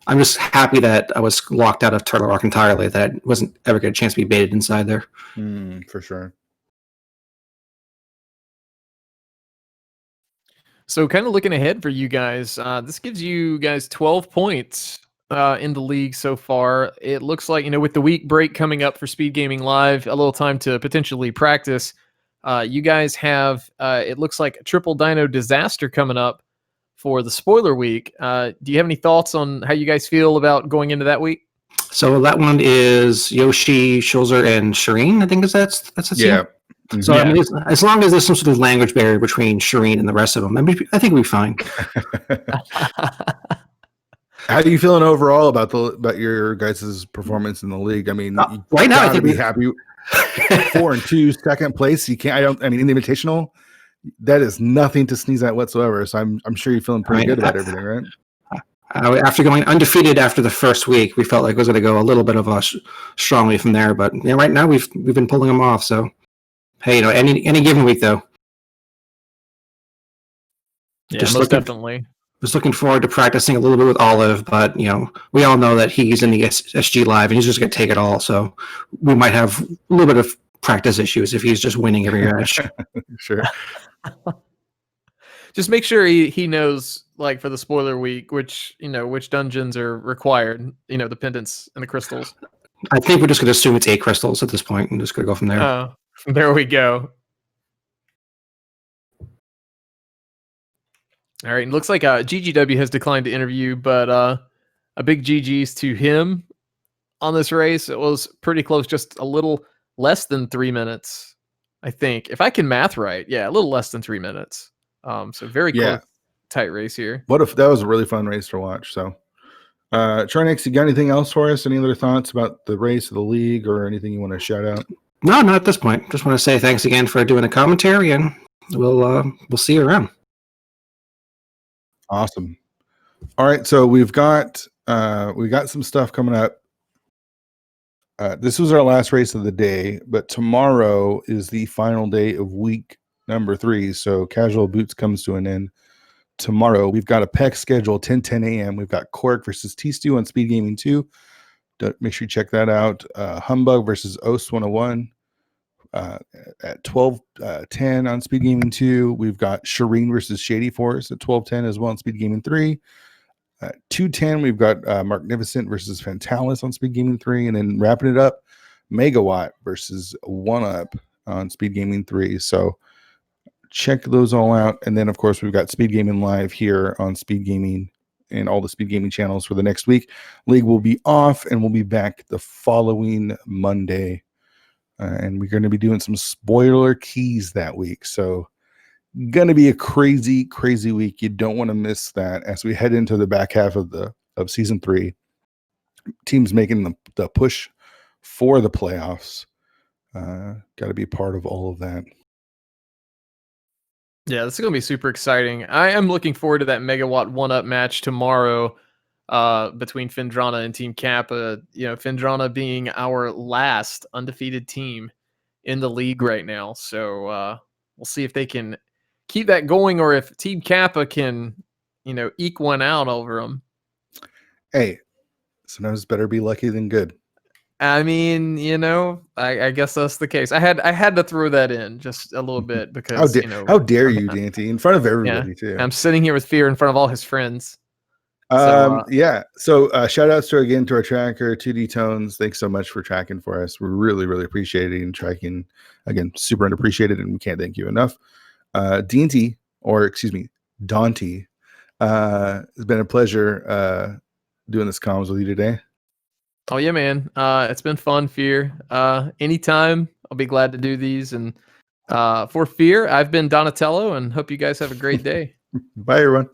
C: I'm just happy that I was locked out of Turtle Rock entirely, that it wasn't ever get a chance to be baited inside there.
A: For sure.
B: So kind of looking ahead for you guys, this gives you guys 12 points in the league so far. It looks like, with the week break coming up for SpeedGaming Live, a little time to potentially practice. You guys have, it looks like a Triple Dino Disaster coming up for the spoiler week. Do you have any thoughts on how you guys feel about going into that week?
C: So that one is Yoshi, Schulzer, and Shireen. I think that's the team.
A: Yeah.
C: So I
B: Yeah.
C: mean, as long as there's some sort of language barrier between Shireen and the rest of them, I think we'll be fine.
A: How are you feeling overall about your guys' performance in the league? I mean, you
C: right now, I
A: gotta
C: think
A: be happy. 4-2, second place. You can't. I mean, in the Invitational, that is nothing to sneeze at whatsoever. So I'm sure you're feeling pretty good about everything, right?
C: After going undefeated after the first week, we felt like it was going to go a little bit of a strongly from there. But right now we've been pulling them off. So hey, any given week though.
B: Yeah, most definitely.
C: Was looking forward to practicing a little bit with Olive, but we all know that he's in the SG Live and he's just going to take it all. So we might have a little bit of practice issues if he's just winning every match.
A: Sure.
B: Just make sure he knows, like, for the spoiler week, which dungeons are required. The pendants and the crystals.
C: I think we're just going to assume it's 8 crystals at this point and just going to go from there.
B: Oh, there we go. All right, it looks like GGW has declined to interview, but a big GG's to him on this race. It was pretty close, just a little less than 3 minutes, I think. If I can math right, yeah, a little less than 3 minutes. So very close, tight race here.
A: What if that was a really fun race to watch? So, Trinexx, you got anything else for us? Any other thoughts about the race of the league or anything you want to shout out?
C: No, not at this point. Just want to say thanks again for doing the commentary, and we'll see you around.
A: Awesome. All right, so we got some stuff coming up. This was our last race of the day, but tomorrow is the final day of week number 3. So Casual Boots comes to an end tomorrow. We've got a PEC schedule 10:10 a.m. We've got Cork versus T-Stew on Speed Gaming 2. Make sure you check that out. Humbug versus OS 101 at 12:10 on Speed Gaming 2. We've got Shireen versus Shady Force at 12:10 as well on Speed Gaming 3. 2:10, we've got Magnificent versus Fentalis on Speed Gaming 3, and then wrapping it up, Megawatt versus 1UP on Speed Gaming 3. So check those all out. And then, of course, we've got Speed Gaming Live here on Speed Gaming and all the Speed Gaming channels for the next week. League will be off, and we'll be back the following Monday. And we're going to be doing some spoiler keys that week. So going to be a crazy, crazy week. You don't want to miss that as we head into the back half of season 3. Teams making the push for the playoffs. Got to be part of all of that.
B: Yeah, this is going to be super exciting. I am looking forward to that Megawatt 1UP match tomorrow between Findrana and Team Kappa. Findrana being our last undefeated team in the league right now. So we'll see if they can keep that going, or if Team Kappa can, eke one out over them.
A: Hey, sometimes better be lucky than good.
B: I mean, I guess that's the case. I had to throw that in just a little bit because
A: how dare you, Dante, in front of everybody too.
B: I'm sitting here with Fear in front of all his friends.
A: So shout outs again to our tracker 2D Tones. Thanks so much for tracking for us. We're really, really appreciating and tracking. Again, super underappreciated, and we can't thank you enough. Dante, it's been a pleasure doing this comms with you today.
B: Oh yeah, man. It's been fun, Fear. Anytime, I'll be glad to do these. And for Fear, I've been Donatello, and hope you guys have a great day.
A: Bye, everyone.